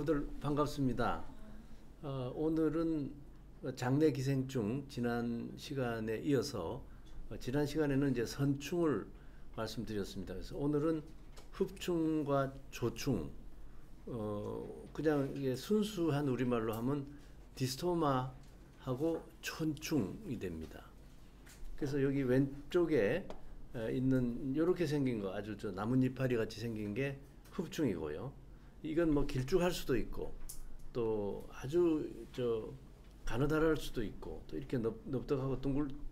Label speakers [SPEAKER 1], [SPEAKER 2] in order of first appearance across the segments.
[SPEAKER 1] 여러분들 반갑습니다. 오늘은 장내 기생충 지난 시간에 이어서 지난 시간에는 이제 선충을 말씀드렸습니다. 그래서 오늘은 흡충과 조충, 그냥 이게 순수한 우리말로 하면 디스토마하고 촌충이 됩니다. 그래서 여기 왼쪽에 있는 이렇게 생긴 거, 아주 저 나뭇잎파리 같이 생긴 게 흡충이고요. 이건 뭐 길쭉할 수도 있고 또 아주 저 가느다랄 수도 있고 또 이렇게 넓적하고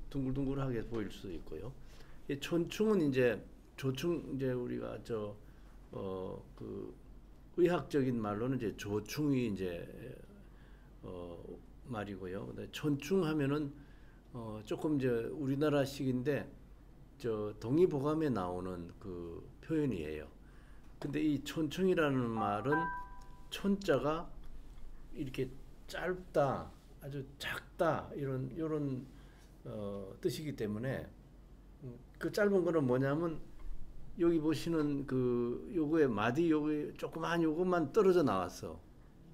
[SPEAKER 1] 둥글둥글하게 보일 수도 있고요. 이 촌충은 이제 조충, 이제 우리가 그 의학적인 말로는 이제 조충이 이제 말이고요. 근데 촌충 하면은 조금 이제 우리나라식인데 저 동의보감에 나오는 그 표현이에요. 근데 이 촌충이라는 말은 촌자가 이렇게 짧다, 아주 작다 이런 뜻이기 때문에 그 짧은 거는 뭐냐면 여기 보시는 그 요거의 마디 요거 조그만 요것만 떨어져 나왔어.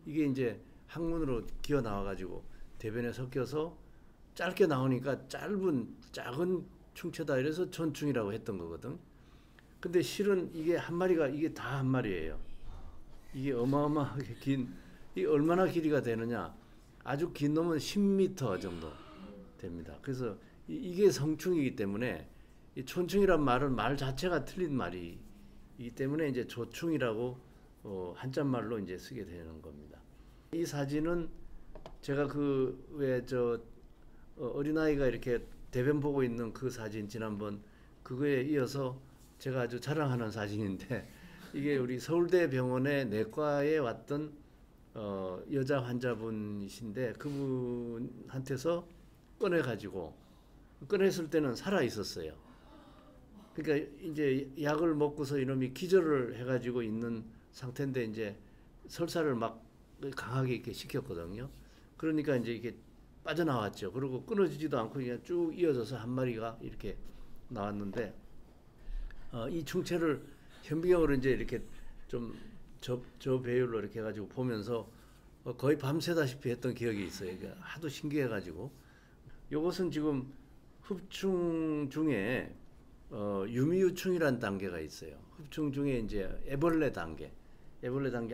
[SPEAKER 1] 이게 이제 항문으로 기어 나와 가지고 대변에 섞여서 짧게 나오니까 작은 충체다 이래서 촌충이라고 했던 거거든. 근데 실은 이게 한 마리가 이게 다 한 마리예요. 이게 어마어마하게 긴, 이게 얼마나 길이가 되느냐? 아주 긴 놈은 10m 정도 됩니다. 그래서 이게 성충이기 때문에 이 촌충이란 말은 말 자체가 틀린 말이기 때문에 이제 조충이라고 한자말로 이제 쓰게 되는 겁니다. 이 사진은 제가 그 왜 저 어린아이가 이렇게 대변 보고 있는 그 사진 지난번 그거에 이어서 제가 아주 자랑하는 사진인데 이게 우리 서울대 병원의 내과에 왔던 여자 환자분이신데 그분한테서 꺼냈을 때는 살아 있었어요. 그러니까 이제 약을 먹고서 이놈이 기절을 해가지고 있는 상태인데 이제 설사를 막 강하게 이렇게 시켰거든요. 그러니까 이제 이게 빠져나왔죠. 그리고 끊어지지도 않고 그냥 쭉 이어져서 한 마리가 이렇게 나왔는데 이 충체를 현미경으로 이제 이렇게 좀 저 배율로 이렇게 해가지고 보면서 거의 밤새다시피 했던 기억이 있어요. 그러니까 하도 신기해가지고. 요것은 지금 흡충 중에 유미유충이라는 단계가 있어요. 흡충 중에 이제 애벌레 단계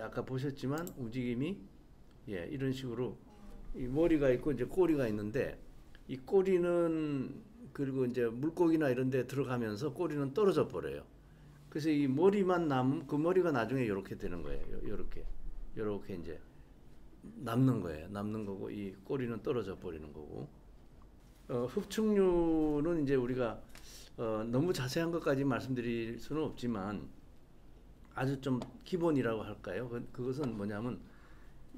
[SPEAKER 1] 아까 보셨지만 움직임이 이런 식으로 이 머리가 있고 이제 꼬리가 있는데 이 꼬리는 그리고 이제 물고기나 이런 데 들어가면서 꼬리는 떨어져 버려요. 그래서 이 머리만 남은 그 머리가 나중에 이렇게 되는 거예요. 요렇게 이제 남는 거예요. 남는 거고 이 꼬리는 떨어져 버리는 거고. 흡충류는 이제 우리가 너무 자세한 것까지 말씀드릴 수는 없지만 아주 좀 기본이라고 할까요? 그것은 뭐냐면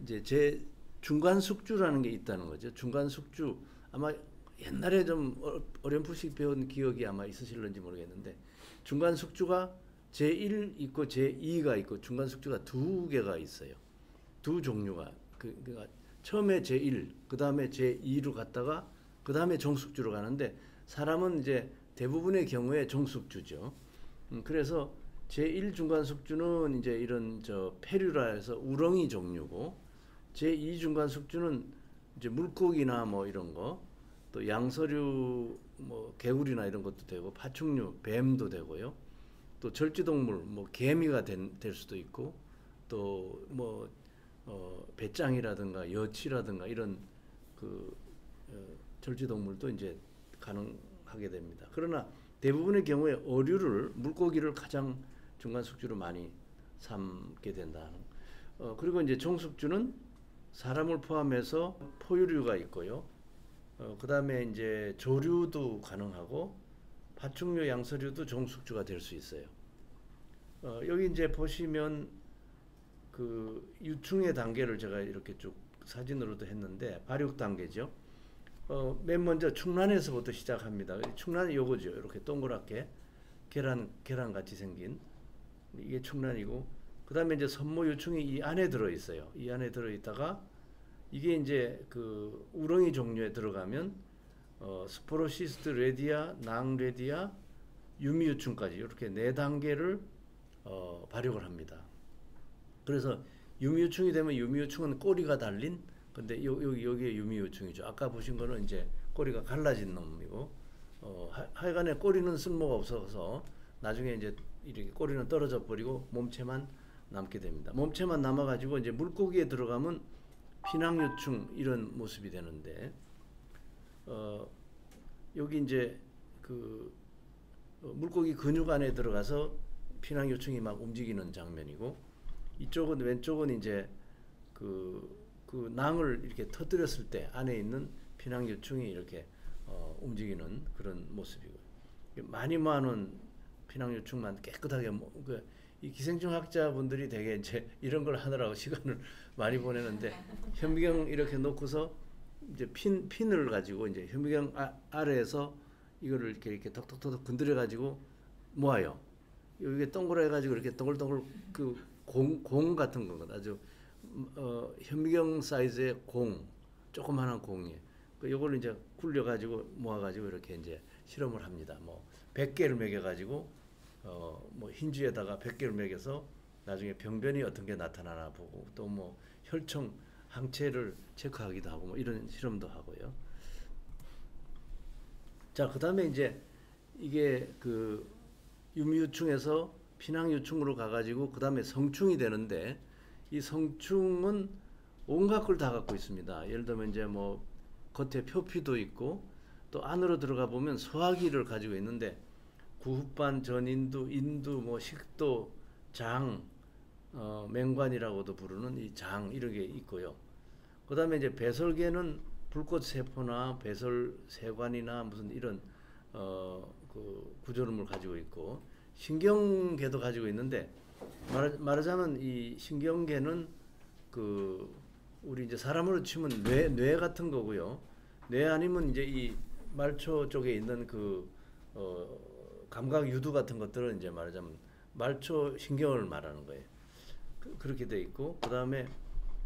[SPEAKER 1] 이제 제 중간 숙주라는 게 있다는 거죠. 중간 숙주 아마 옛날에 좀 어렴풋이 배운 기억이 아마 있으실런지 모르겠는데 중간 숙주가 제1 있고 제2가 있고 중간 숙주가 두 개가 있어요. 두 종류가 그러니까 처음에 제1, 그 다음에 제2로 갔다가 그 다음에 정숙주로 가는데 사람은 이제 대부분의 경우에 정숙주죠. 그래서 제1 중간 숙주는 이제 이런 저 페류라 해서 우렁이 종류고 제2 중간 숙주는 이제 물고기나 뭐 이런 거 또 양서류 뭐 개구리나 이런 것도 되고 파충류 뱀도 되고요. 또 절지동물 뭐 개미가 될 수도 있고 또 뭐 배짱이라든가 여치라든가 이런 그 절지동물도 이제 가능하게 됩니다. 그러나 대부분의 경우에 어류를 물고기를 가장 중간 숙주로 많이 삼게 된다. 그리고 이제 정숙주는 사람을 포함해서 포유류가 있고요. 그 다음에 이제 조류도 가능하고 파충류, 양서류도 정숙주가 될 수 있어요. 여기 이제 보시면 그 유충의 단계를 제가 이렇게 쭉 사진으로도 했는데 발육 단계죠. 맨 먼저 충란에서부터 시작합니다. 충란이 요거죠. 이렇게 동그랗게 계란 같이 생긴 이게 충란이고 그 다음에 이제 선모유충이 이 안에 들어 있어요. 이 안에 들어 있다가 이게 이제 그 우렁이 종류에 들어가면 스포로시스트 레디아, 낭레디아, 유미유충까지 이렇게 네 단계를 발육을 합니다. 그래서 유미유충이 되면 유미유충은 꼬리가 달린 근데 여기에 유미유충이죠. 아까 보신 거는 이제 꼬리가 갈라진 놈이고 하여간에 꼬리는 쓸모가 없어서 나중에 이제 이렇게 꼬리는 떨어져 버리고 몸체만 남게 됩니다. 몸체만 남아가지고 이제 물고기에 들어가면 피낭유충 이런 모습이 되는데 여기 이제 그 물고기 근육 안에 들어가서 피낭요충이 막 움직이는 장면이고 이쪽은 왼쪽은 이제 그 낭을 이렇게 터뜨렸을 때 안에 있는 피낭요충이 이렇게 움직이는 그런 모습이고 많이 모아놓은 피낭요충만 깨끗하게 이 기생충 학자분들이 되게 이제 이런 걸 하느라고 시간을 많이 보내는데 현미경 이렇게 놓고서 이제 핀을 가지고 이제 현미경 아래에서 이거를 이렇게 톡톡톡 건드려 가지고 모아요. 이게 동그랗게 가지고 이렇게 동글동글 그 공 같은 거거든. 아주 현미경 사이즈의 공, 조그마한 공이에요. 이걸 이제 굴려 가지고 모아 가지고 이렇게 이제 실험을 합니다. 뭐 100개를 매겨 가지고 뭐 흰주에다가 100개를 매겨서 나중에 병변이 어떤 게 나타나나 보고 또 뭐 혈청 항체를 체크하기도 하고 뭐 이런 실험도 하고요. 자, 그다음에 이제 이게 그 유미유충에서 피낭유충으로 가가지고 그다음에 성충이 되는데 이 성충은 온갖 걸 다 갖고 있습니다. 예를 들면 이제 뭐 겉에 표피도 있고 또 안으로 들어가 보면 소화기를 가지고 있는데 구흡반, 전인두, 인두, 뭐 식도, 장, 맹관이라고도 부르는 이 장 이런 게 있고요. 그다음에 이제 배설계는 불꽃 세포나 배설 세관이나 무슨 이런 그 구조름을 가지고 있고 신경계도 가지고 있는데 말하자면 이 신경계는 그 우리 이제 사람으로 치면 뇌 같은 거고요. 뇌 아니면 이제 이 말초 쪽에 있는 그 감각 유두 같은 것들은 이제 말하자면 말초 신경을 말하는 거예요. 그렇게 돼 있고 그다음에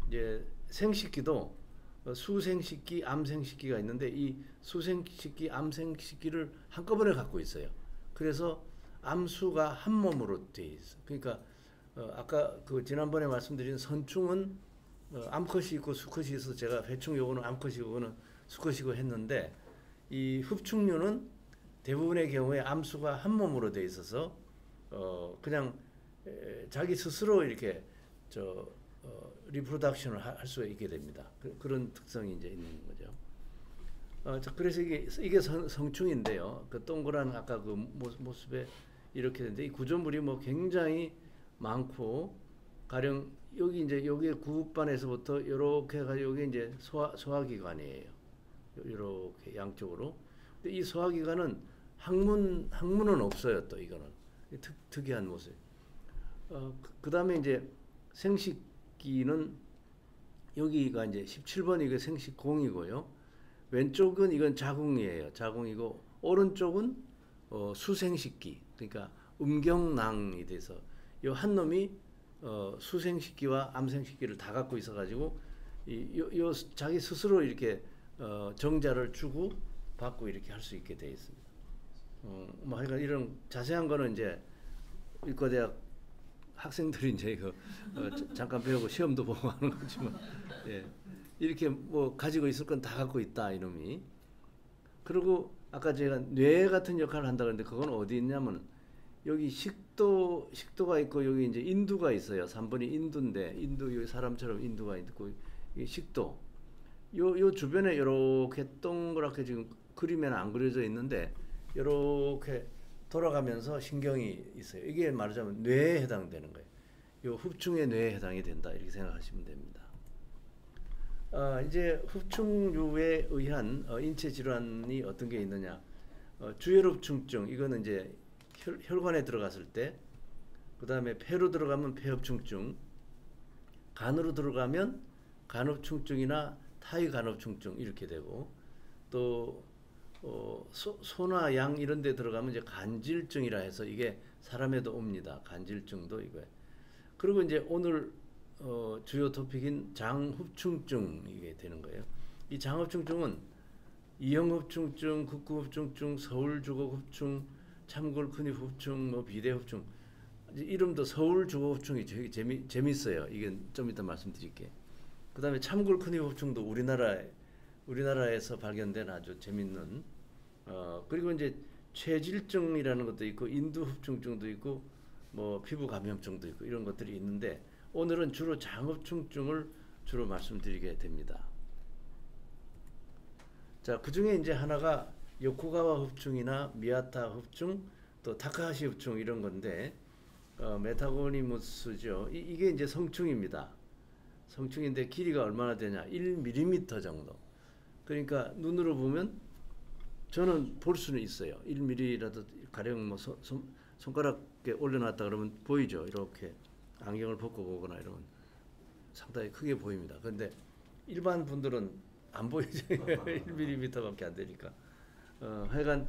[SPEAKER 1] 이제 생식기도 수생식기, 암생식기가 있는데 이 수생식기, 암생식기를 한꺼번에 갖고 있어요. 그래서 암수가 한 몸으로 돼 있어. 그러니까 아까 그 지난번에 말씀드린 선충은 암컷이 있고 수컷이 있어서 제가 회충 요거는 암컷이고 요거는 수컷이고 했는데 이 흡충류는 대부분의 경우에 암수가 한 몸으로 돼 있어서 그냥 자기 스스로 이렇게 리프로덕션을 할 수 있게 됩니다. 그런 특성이 이제 있는 거죠. 자, 그래서 이게 성충인데요. 그 동그란 아까 그 모습에 이렇게 되는데 이 구조물이 뭐 굉장히 많고 가령 여기 이제 여기에 구흡반에서부터 이렇게 해가지고 여기 이제 소화기관이에요. 이렇게 양쪽으로. 근데 이 소화기관은 항문은 없어요. 또 이거는 특이한 모습. 그다음에 이제 생식기는 여기가 이제 17번 이게 생식공이고요. 왼쪽은 이건 자궁이에요. 자궁이고 오른쪽은 수생식기. 그러니까 음경낭이 돼서 이 한 놈이 수생식기와 암생식기를 다 갖고 있어가지고 요 자기 스스로 이렇게 정자를 주고 받고 이렇게 할 수 있게 돼 있습니다. 뭐 하여간 이런 자세한 거는 이제 의과대학 학생들이 이제 그 잠깐 배우고 시험도 보고 하는 거지만 예. 이렇게 뭐 가지고 있을 건 다 갖고 있다 이놈이. 그리고 아까 제가 뇌 같은 역할을 한다 그랬는데 그건 어디 있냐면 여기 식도가 있고 여기 이제 인두가 있어요. 3번이 인두인데 인두 여기 사람처럼 인두가 있고 이 식도 요 주변에 이렇게 동그랗게 지금 그림에는 안 그려져 있는데 이렇게 돌아가면서 신경이 있어요. 이게 말하자면 뇌에 해당되는 거예요. 요 흡충의 뇌에 해당이 된다 이렇게 생각하시면 됩니다. 이제 흡충류에 의한 인체 질환이 어떤 게 있느냐? 주혈흡충증 이거는 이제 혈관에 들어갔을 때, 그 다음에 폐로 들어가면 폐흡충증, 간으로 들어가면 간흡충증이나 타이간흡충증 이렇게 되고 또 소나 양 이런 데 들어가면 이제 간질증이라 해서 이게 사람에도 옵니다. 간질증도 이거예요. 그리고 이제 오늘 주요 토픽인 장흡충증 이게 되는 거예요. 이 장흡충증은 이형흡충증, 극구흡충증, 서울주걱흡충, 참골근육흡충, 뭐 비대흡충 이름도 서울 주거흡충이 되게 재밌어요. 이게 좀 이따 말씀드릴게. 그다음에 참굴크니 흡충도 우리나라에서 발견된 아주 재밌는 그리고 이제 체질증이라는 것도 있고 인두흡충증도 있고 뭐 피부 감염증도 있고 이런 것들이 있는데 오늘은 주로 장흡충증을 주로 말씀드리게 됩니다. 자, 그중에 이제 하나가 요코가와 흡충이나 미야타 흡충 또 타카하시 흡충 이런 건데 메타고니무스죠. 이게 이제 성충입니다. 성충인데 길이가 얼마나 되냐? 1mm 정도. 그러니까 눈으로 보면 저는 볼 수는 있어요. 1mm라도 가령 뭐 손가락에 올려놨다 그러면 보이죠. 이렇게 안경을 벗고 보거나 이러면 상당히 크게 보입니다. 그런데 일반 분들은 안 보이죠. 1mm밖에 안 되니까. 하여간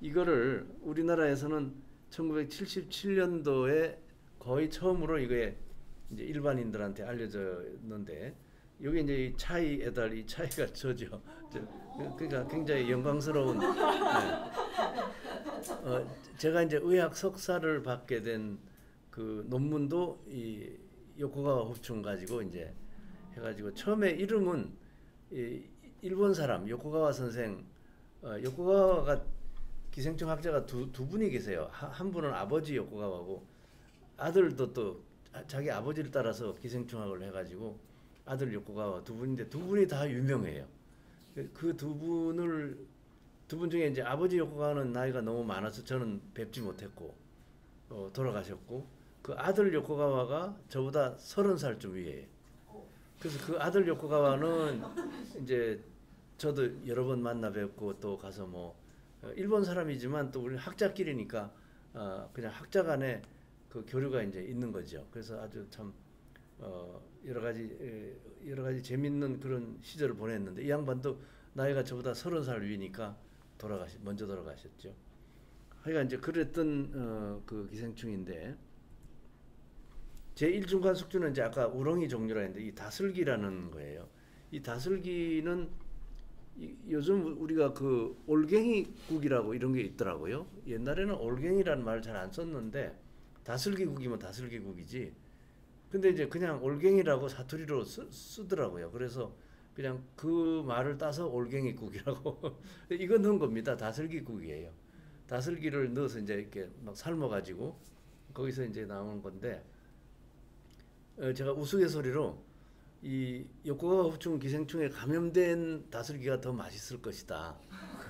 [SPEAKER 1] 이거를 우리나라에서는 1977년도에 거의 처음으로 이게 이제 일반인들한테 알려졌는데 여기 이제 이 차이에달 이 차이가 저죠. 그러니까 굉장히 영광스러운. 네. 제가 이제 의학 석사를 받게 된 그 논문도 이 요코가와 흡충 가지고 이제 해가지고 처음에 이름은 이 일본 사람 요코가와 선생, 요코가와가 기생충 학자가 두 분이 계세요. 한 분은 아버지 요코가와고 아들도 또 자기 아버지를 따라서 기생충학을 해가지고 아들 요코가와 두 분인데 두 분이 다 유명해요. 그 두 분 중에 이제 아버지 요코가와는 나이가 너무 많아서 저는 뵙지 못했고 돌아가셨고 그 아들 요코가와가 저보다 30살쯤 위에요. 그래서 그 아들 요코가와는 이제 저도 여러 번 만나 뵙고 또 가서 뭐 일본 사람이지만 또 우리 학자끼리니까 그냥 학자 간에 그 교류가 이제 있는 거죠. 그래서 아주 참 여러 가지 재밌는 그런 시절을 보냈는데 이 양반도 나이가 저보다 30살 위니까 먼저 돌아가셨죠. 하여간 이제 그랬던 그 기생충인데 제1중간 숙주는 이제 아까 우렁이 종류라 했는데 이 다슬기라는 거예요. 이 다슬기는 요즘 우리가 그 올갱이국이라고 이런 게 있더라고요. 옛날에는 올갱이라는 말을 잘 안 썼는데 다슬기국이면 다슬기국이지. 근데 이제 그냥 올갱이라고 사투리로 쓰더라고요. 그래서 그냥 그 말을 따서 올갱이국이라고 이거 넣은 겁니다. 다슬기국이에요. 다슬기를 넣어서 이제 이렇게 막 삶아가지고 거기서 이제 나오는 건데 제가 우스갯소리로 이 요코가와 흡충 기생충에 감염된 다슬기가 더 맛있을 것이다.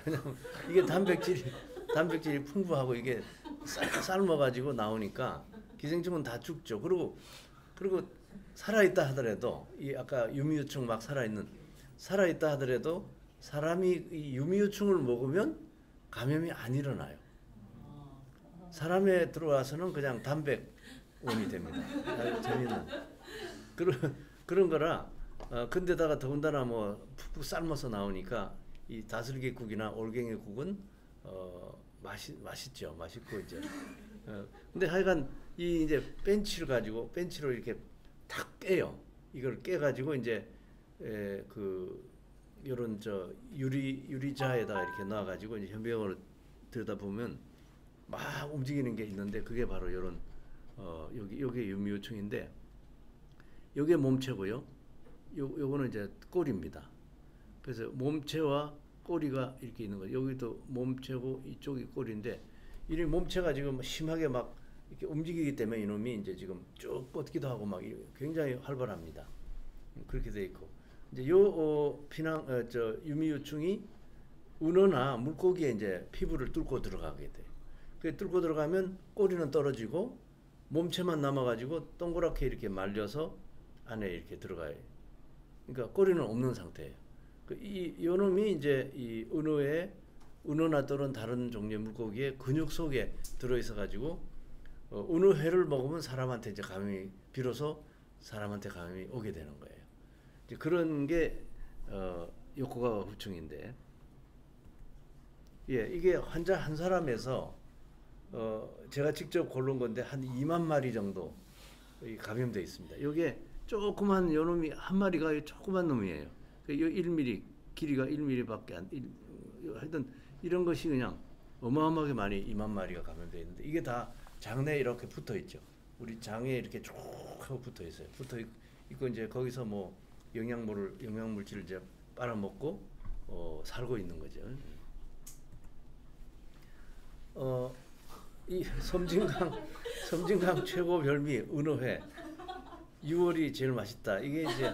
[SPEAKER 1] 왜냐면 이게 단백질이 풍부하고 이게 삶아가지고 나오니까 기생충은 다 죽죠. 그리고 살아있다 하더라도 이 아까 유미유충 막 살아있다 하더라도 사람이 이 유미유충을 먹으면 감염이 안 일어나요. 사람에 들어와서는 그냥 단백원이 됩니다. 아주 재밌는 그런 거라. 근데다가 더군다나 뭐 푹푹 삶아서 나오니까 이 다슬기국이나 올갱이국은 맛있죠. 맛있고 이제 근데 하여간 이 이제 벤치로 이렇게 탁 깨요. 이걸 깨가지고 이제 그 요런 저 유리자에다가 이렇게 놔가지고 이제 현미경으로 들여다보면 막 움직이는 게 있는데 그게 바로 요런 요게 유미유충인데 요게 몸체고요. 요거는 이제 꼬리입니다. 그래서 몸체와 꼬리가 이렇게 있는 거예요. 여기도 몸체고 이쪽이 꼬리인데 이 몸체가 지금 심하게 막 이렇게 움직이기 때문에 이놈이 이제 지금 쭉 뻗기도 하고 막 굉장히 활발합니다. 그렇게 돼 있고 이제 요 유미유충이 은어나 물고기에 이제 피부를 뚫고 들어가게 돼. 그 뚫고 들어가면 꼬리는 떨어지고 몸체만 남아가지고 동그랗게 이렇게 말려서 안에 이렇게 들어가요. 그러니까 꼬리는 없는 상태예요. 요 놈이 이제 이 은어나 또는 다른 종류의 물고기의 근육 속에 들어있어 가지고 은어회를 먹으면 사람한테 이제 비로소 사람한테 감염이 오게 되는 거예요. 이제 그런 게 요코가와 흡충인데, 이게 환자 한 사람에서 제가 직접 고른 건데 한 2만 마리 정도 감염돼 있습니다. 요게 조그만 요 놈이 한 마리가 조그만 놈이에요. 요 1mm 길이가 1mm밖에 하여튼 이런 것이 그냥 어마어마하게 많이 2만 마리가 감염돼 있는데 이게 다 장내에 이렇게 붙어 있죠. 우리 장에 이렇게 쭉 하고 붙어 있어요. 있고 이제 거기서 뭐 영양물질을 이제 빨아먹고 살고 있는 거죠. 이 섬진강 최고 별미 은어회 6월이 제일 맛있다. 이게 이제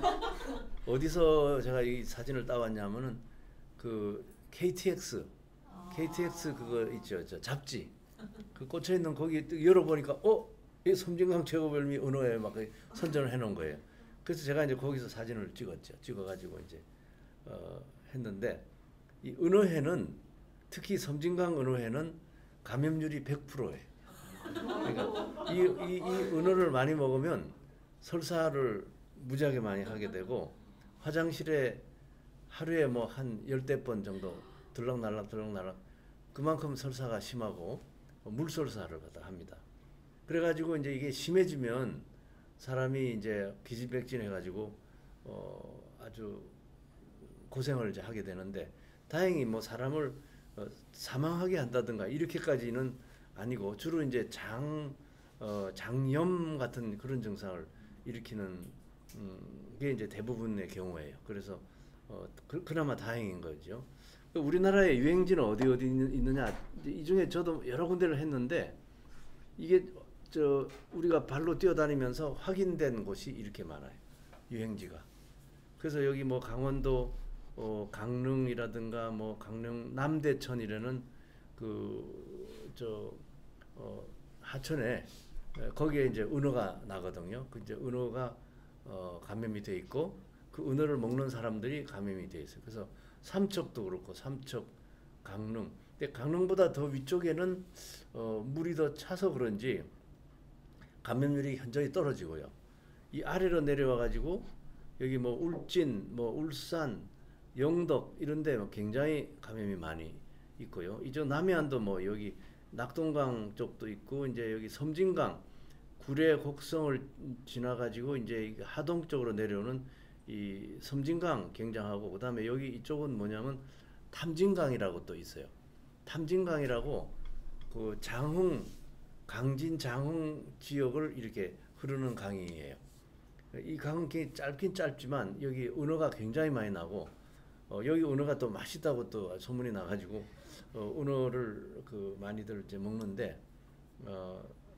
[SPEAKER 1] 어디서 제가 이 사진을 따왔냐면은 그 KTX 그거 있죠, 저 잡지 그 꽂혀 있는 거기 열어보니까 이 섬진강 최고 별미 은어회 막 선전을 해놓은 거예요. 그래서 제가 이제 거기서 사진을 찍어가지고 이제 했는데 이 은어회는 특히 섬진강 은어회는 감염률이 100%예요. 그러니까 이 은어를 많이 먹으면 설사를 무지하게 많이 하게 되고 화장실에 하루에 뭐 한 10대 번 정도 들락날락 그만큼 설사가 심하고 물설사를 갖다 합니다. 그래가지고 이제 이게 심해지면 사람이 이제 기진맥진해가지고 아주 고생을 이제 하게 되는데 다행히 뭐 사람을 사망하게 한다든가 이렇게까지는 아니고 주로 이제 장염 같은 그런 증상을 일으키는 게 이제 대부분의 경우예요. 그래서 그나마 다행인 거죠. 우리나라의 유행지는 어디 있느냐? 이 중에 저도 여러 군데를 했는데 이게 우리가 발로 뛰어다니면서 확인된 곳이 이렇게 많아요. 유행지가. 그래서 여기 뭐 강원도 강릉이라든가 뭐 강릉 남대천이라는 하천에 거기에 이제 은어가 나거든요. 그 이제 은어가 감염이 돼 있고 그 은어를 먹는 사람들이 감염이 돼 있어요. 그래서 삼척도 그렇고 삼척, 강릉. 근데 강릉보다 더 위쪽에는 물이 더 차서 그런지 감염률이 현저히 떨어지고요. 이 아래로 내려와 가지고 여기 뭐 울진, 뭐 울산, 영덕 이런데 굉장히 감염이 많이 있고요. 이쪽 남해안도 뭐 여기 낙동강 쪽도 있고 이제 여기 섬진강, 구례, 곡성을 지나 가지고 이제 하동 쪽으로 내려오는 이 섬진강 굉장하고 그다음에 여기 이쪽은 뭐냐면 탐진강이라고 또 있어요. 탐진강이라고 그 강진 장흥 지역을 이렇게 흐르는 강이에요. 이 강은 짧긴 짧지만 여기 은어가 굉장히 많이 나고 여기 은어가 또 맛있다고 또 소문이 나가지고 은어를 많이들 이제 먹는데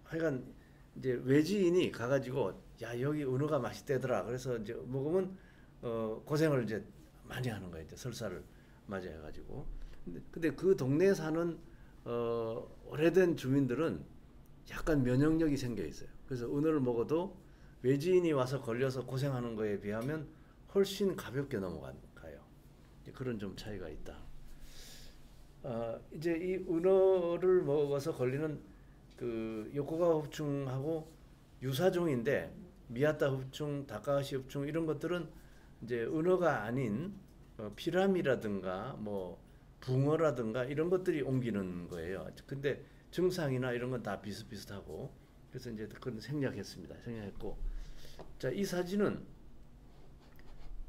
[SPEAKER 1] 하여간 이제 외지인이 가가지고 야 여기 은어가 맛있대더라. 그래서 이제 먹으면 고생을 이제 많이 하는 거예요. 이제 설사를 맞이해가지고. 근데 그 동네에 사는 오래된 주민들은 약간 면역력이 생겨 있어요. 그래서 은어를 먹어도 외지인이 와서 걸려서 고생하는 거에 비하면 훨씬 가볍게 넘어가요. 그런 좀 차이가 있다. 이제 이 은어를 먹어서 걸리는 그 요코가와 흡충하고 유사종인데 미야타 흡충, 다카하시 흡충 이런 것들은 이제 은어가 아닌 피라미라든가 뭐 붕어라든가 이런 것들이 옮기는 거예요. 근데 증상이나 이런 건 다 비슷비슷하고 그래서 이제 그건 생략했고 자, 이 사진은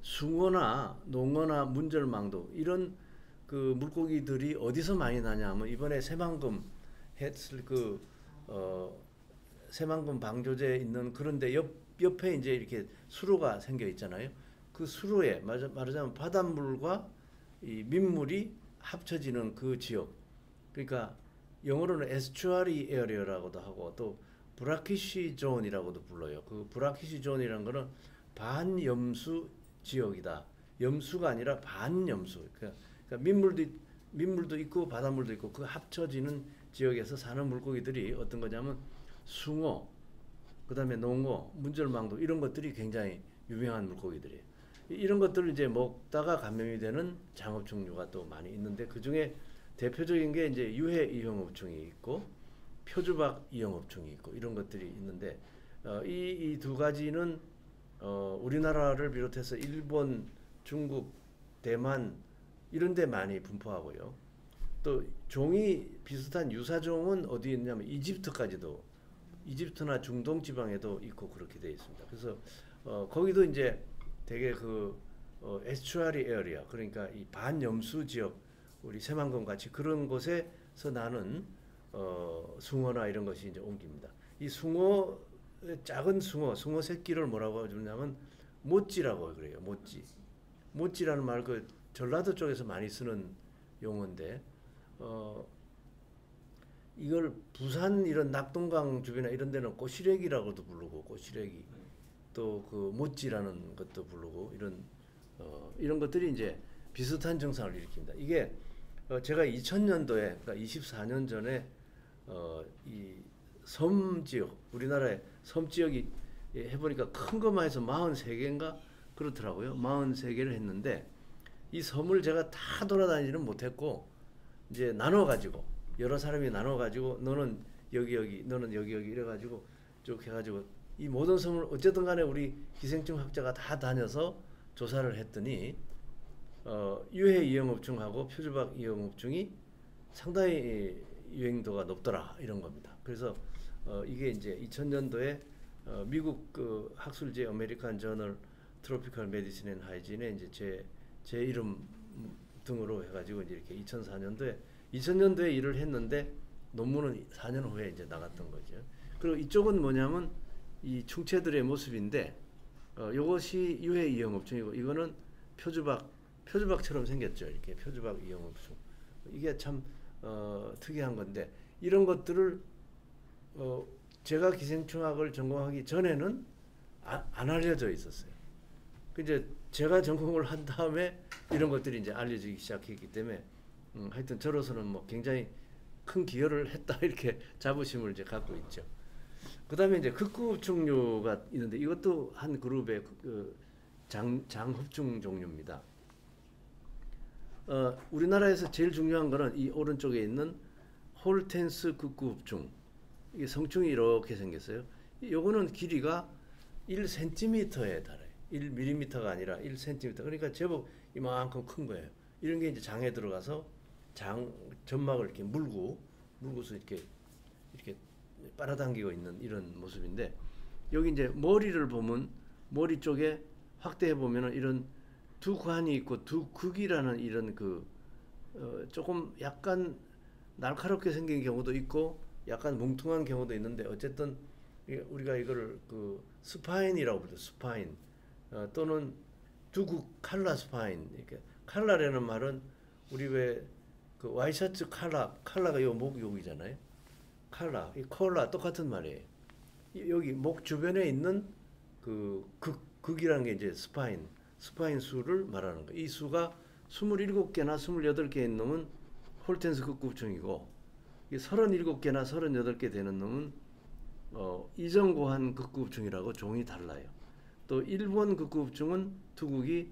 [SPEAKER 1] 숭어나 농어나 문절망도 이런 그 물고기들이 어디서 많이 나냐 하면 이번에 새만금 했을 새만금 방조제에 있는 그런데 옆에 이제 이렇게 수로가 생겨 있잖아요. 그 수로에 말하자면 바닷물과 이 민물이 합쳐지는 그 지역. 그러니까 영어로는 에스추아리 에어리어라고도 하고 또 브라키시 존이라고도 불러요. 그 브라키시 존이라는 거는 반염수 지역이다. 염수가 아니라 반염수. 그러니까 민물도 있고 바닷물도 있고 그 합쳐지는 지역에서 사는 물고기들이 어떤 거냐면 숭어, 그다음에 농어, 문절망도 이런 것들이 굉장히 유명한 물고기들이에요. 이런 것들을 이제 먹다가 감염이 되는 장어충류가 또 많이 있는데 그 중에 대표적인 게 이제 유해 이형업충이 있고 표주박 이형업충이 있고 이런 것들이 있는데 이 두 가지는 우리나라를 비롯해서 일본, 중국, 대만 이런 데 많이 분포하고요. 또 종이 비슷한 유사종은 어디 있냐면 이집트나 중동 지방에도 있고 그렇게 되어 있습니다. 그래서 거기도 이제 되게 에스추아리 에어리아 그러니까 이 반염수 지역 우리 새만금 같이 그런 곳에서 나는 숭어나 이런 것이 이제 옮깁니다. 이 숭어 작은 숭어 새끼를 뭐라고 하냐면 모찌라고 그래요. 모찌라는 말 그 전라도 쪽에서 많이 쓰는 용어인데 어, 이걸 부산 이런 낙동강 주변에 이런 데는 꼬시래기라고도 부르고 꼬시래기 또 그 모찌라는 것도 부르고 이런 것들이 이제 비슷한 증상을 일으킵니다. 이게 제가 2000년도에 그러니까 24년 전에 이 섬 지역 우리나라의 섬 지역이 해보니까 큰 것만 해서 43개인가 그렇더라고요. 43개를 했는데 이 섬을 제가 다 돌아다니지는 못했고 이제 나눠가지고 여러 사람이 나눠가지고 너는 여기 너는 여기 이래가지고 쭉 해가지고 이 모든 섬을 어쨌든 간에 우리 기생충 학자가 다 다녀서 조사를 했더니 유해 이용업충하고 표주박 이용업충이 상당히 유행도가 높더라 이런 겁니다. 그래서 이게 이제 2000년도에 미국 그 학술지 아메리칸 저널 트로피컬 메디신 앤 하이진에 이제 제 이름 등으로 해가지고 이제 이렇게 2000년도에 일을 했는데 논문은 4년 후에 이제 나갔던 거죠. 그리고 이쪽은 뭐냐면 이 충체들의 모습인데 이것이 유해 이용업충이고 이거는 표주박처럼 생겼죠. 이렇게 표주박 이용업충. 이게 참 특이한 건데 이런 것들을 제가 기생충학을 전공하기 전에는 안 알려져 있었어요. 이제 제가 전공을 한 다음에 이런 것들이 이제 알려지기 시작했기 때문에 하여튼 저로서는 뭐 굉장히 큰 기여를 했다 이렇게 자부심을 이제 갖고 있죠. 그다음에 이제 극구흡충류가 있는데 이것도 한 그룹의 장흡충 종류입니다. 우리나라에서 제일 중요한 거는 이 오른쪽에 있는 홀텐스 극구흡충. 이게 성충이 이렇게 생겼어요. 요거는 길이가 1cm에 달해요. 1mm가 아니라 1cm. 그러니까 제법 이만큼 큰 거예요. 이런 게 이제 장에 들어가서 점막을 이렇게 물고서 이렇게 빨아당기고 있는 이런 모습인데 여기 이제 머리를 보면 머리 쪽에 확대해 보면은 이런 두 관이 있고 두 극이라는 이런 조금 약간 날카롭게 생긴 경우도 있고 약간 뭉퉁한 경우도 있는데 어쨌든 우리가 이거를 스파인이라고 부르죠. 스파인 또는 두극 칼라 스파인 이렇게 칼라라는 말은 우리 왜 그 와이셔츠 칼라가 요 목 여기잖아요. 이 콜라 똑같은 말이에요. 여기 목 주변에 있는 극이라는 게 이제 스파인 수를 말하는 거예요. 이 수가 27개나 28개 있는 놈은 홀텐스 극구흡충이고 37개나 38개 되는 놈은 이정고한 극구흡충이라고 종이 달라요. 또 일본 극구흡충은 투국이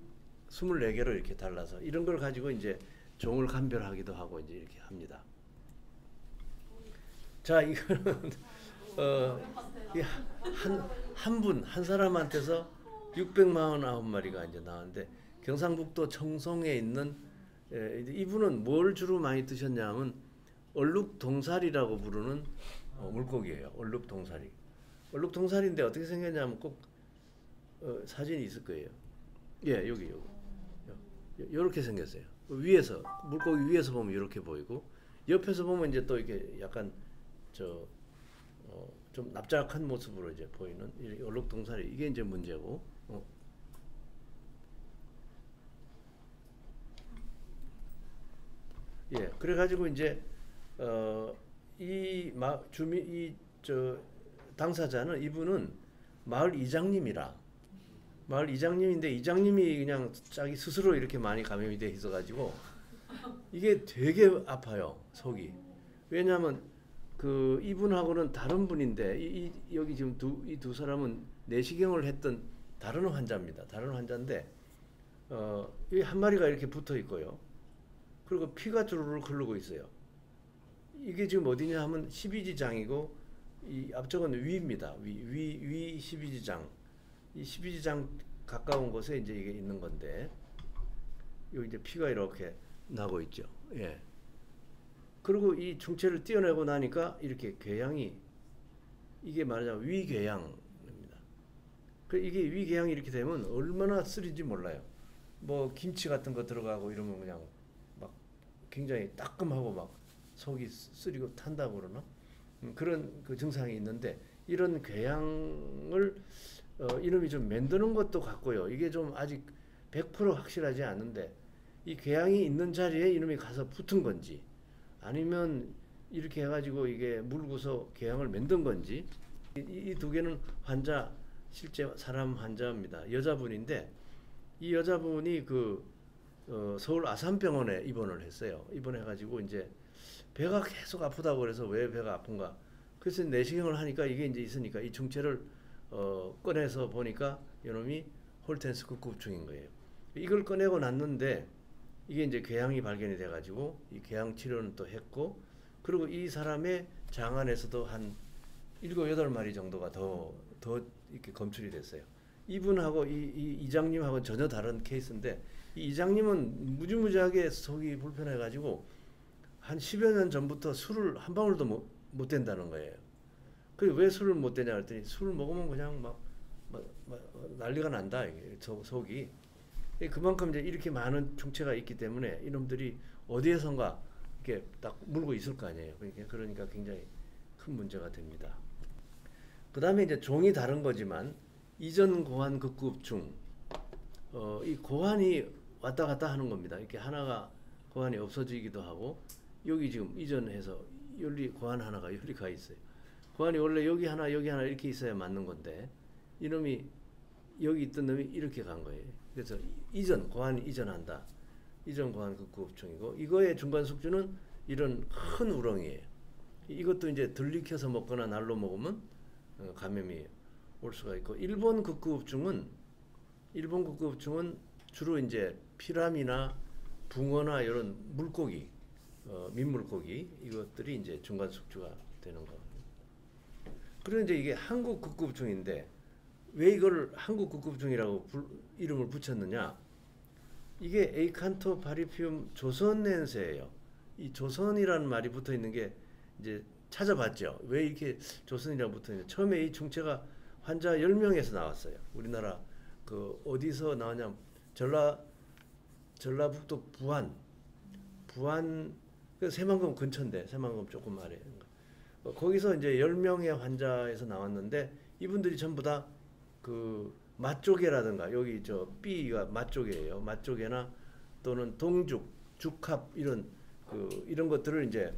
[SPEAKER 1] 24개로 이렇게 달라서 이런 걸 가지고 이제 종을 감별하기도 하고 이제 이렇게 합니다. 자, 이거는 한 사람한테서 649마리가 이제 나왔는데 경상북도 청송에 있는 이분은 뭘 주로 많이 드셨냐면 얼룩동사리라고 부르는 물고기예요. 얼룩동사리인데 어떻게 생겼냐면 꼭 사진이 있을 거예요. 예, 여기 이렇게 생겼어요. 위에서 물고기 위에서 보면 이렇게 보이고 옆에서 보면 이제 또 이렇게 약간 좀 납작한 모습으로 이제 보이는 이 얼룩동사리 이게 이제 문제고. 예, 그래가지고 이제 당사자는 이분은 마을 이장님인데 이장님이 그냥 자기 스스로 이렇게 많이 감염이 돼 있어가지고 이게 되게 아파요 속이. 왜냐하면 이분하고는 다른 분인데 여기 지금 이 두 사람은 내시경을 했던 다른 환자입니다. 다른 환자인데 이 한 마리가 이렇게 붙어 있고요. 그리고 피가 주르륵 흐르고 있어요. 이게 지금 어디냐 하면 12지장이고 이 앞쪽은 위입니다. 위 12지장. 이 12지장 가까운 곳에 이제 이게 있는 건데 여기 이제 피가 이렇게 나고 있죠. 예. 그리고 이 충체를 떼어내고 나니까 이렇게 궤양이 이게 말하자면 위궤양입니다. 이게 위궤양이 이렇게 되면 얼마나 쓰린지 몰라요. 뭐 김치 같은 거 들어가고 이러면 그냥 막 굉장히 따끔하고 막 속이 쓰리고 탄다고 그러나 그런 증상이 있는데 이런 궤양을 이놈이 좀 만드는 것도 같고요. 이게 좀 아직 100% 확실하지 않은데 이 궤양이 있는 자리에 이놈이 가서 붙은 건지 아니면 이렇게 해가지고 이게 물고서 궤양을 만든 건지 이 두 개는 환자 실제 사람 환자입니다. 여자분인데 이 여자분이 서울 아산병원에 입원을 했어요. 입원해가지고 이제 배가 계속 아프다고 그래서 왜 배가 아픈가? 그래서 내시경을 하니까 이게 이제 있으니까 이 중체를 꺼내서 보니까 이놈이 홀텐스 극구흡충인 거예요. 이걸 꺼내고 났는데 이게 이제 궤양이 발견이 돼가지고 이 궤양 치료는 또 했고 그리고 이 사람의 장 안에서도 한 7, 8마리 정도가 더 이렇게 검출이 됐어요. 이분하고 이 이장님하고는 전혀 다른 케이스인데 이 이장님은 무지무지하게 속이 불편해가지고 한 10여 년 전부터 술을 한 방울도 못 된다는 거예요. 그래 왜 술을 못 되냐 했더니 술을 먹으면 그냥 막 난리가 난다 속이. 그만큼 이제 이렇게 많은 중체가 있기 때문에 이놈들이 어디에선가 이렇게 딱 물고 있을 거 아니에요. 그러니까 굉장히 큰 문제가 됩니다. 그 다음에 이제 종이 다른 거지만 이전 고환 극구흡충 이 고환이 왔다 갔다 하는 겁니다. 이렇게 하나가 고환이 없어지기도 하고 여기 지금 이전해서 여기 고환 하나가 여기 가 있어요. 고환이 원래 여기 하나 이렇게 있어야 맞는 건데 이놈이 여기 있던 놈이 이렇게 간 거예요. 그래서 고환이 이전한다. 이전 고환 극구흡충이고 이거의 중간 숙주는 이런 큰 우렁이에요. 이것도 이제 들리켜서 먹거나 날로 먹으면 감염이 올 수가 있고 일본 극구흡충은 주로 이제 피라미나 붕어나 이런 물고기 민물고기 이것들이 이제 중간 숙주가 되는 거. 그리고 이제 이게 한국 극구흡충인데 왜 이걸 한국 극구흡충이라고 이름을 붙였느냐? 이게 에이칸토바리피움 조선낸세예요. 이 조선이라는 말이 붙어 있는 게 이제 찾아봤죠. 왜 이렇게 조선이라고 붙어 있냐? 처음에 이 중체가 환자 10명에서 나왔어요. 우리나라 어디서 나왔냐? 전라북도 부안 새만금 근처인데 새만금 조금 아래. 거기서 이제 10명의 환자에서 나왔는데 이분들이 전부 다 맛조개라든가 여기 B가 맛조개예요. 맛조개나 또는 동죽, 죽합 이런 것들을 이제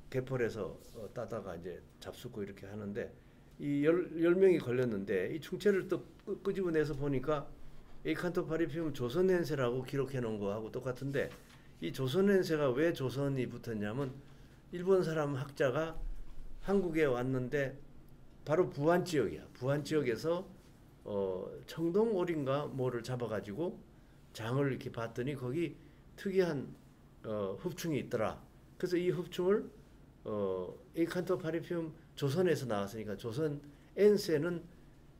[SPEAKER 1] 개펄에서 따다가 이제 잡숫고 이렇게 하는데 이 10명이 걸렸는데 이 중체를 또 끄집어내서 보니까 에이칸토바리피움 조선낸세라고 기록해 놓은 거하고 똑같은데 이 조선낸세가 왜 조선이 붙었냐면 일본 사람 학자가 한국에 왔는데 바로 부안 지역이야. 부안 지역에서 청동오리인가 뭐를 잡아가지고 장을 이렇게 봤더니 거기 특이한 흡충이 있더라. 그래서 이 흡충을 에이칸토바리피움 조선에서 나왔으니까 조선 엔세는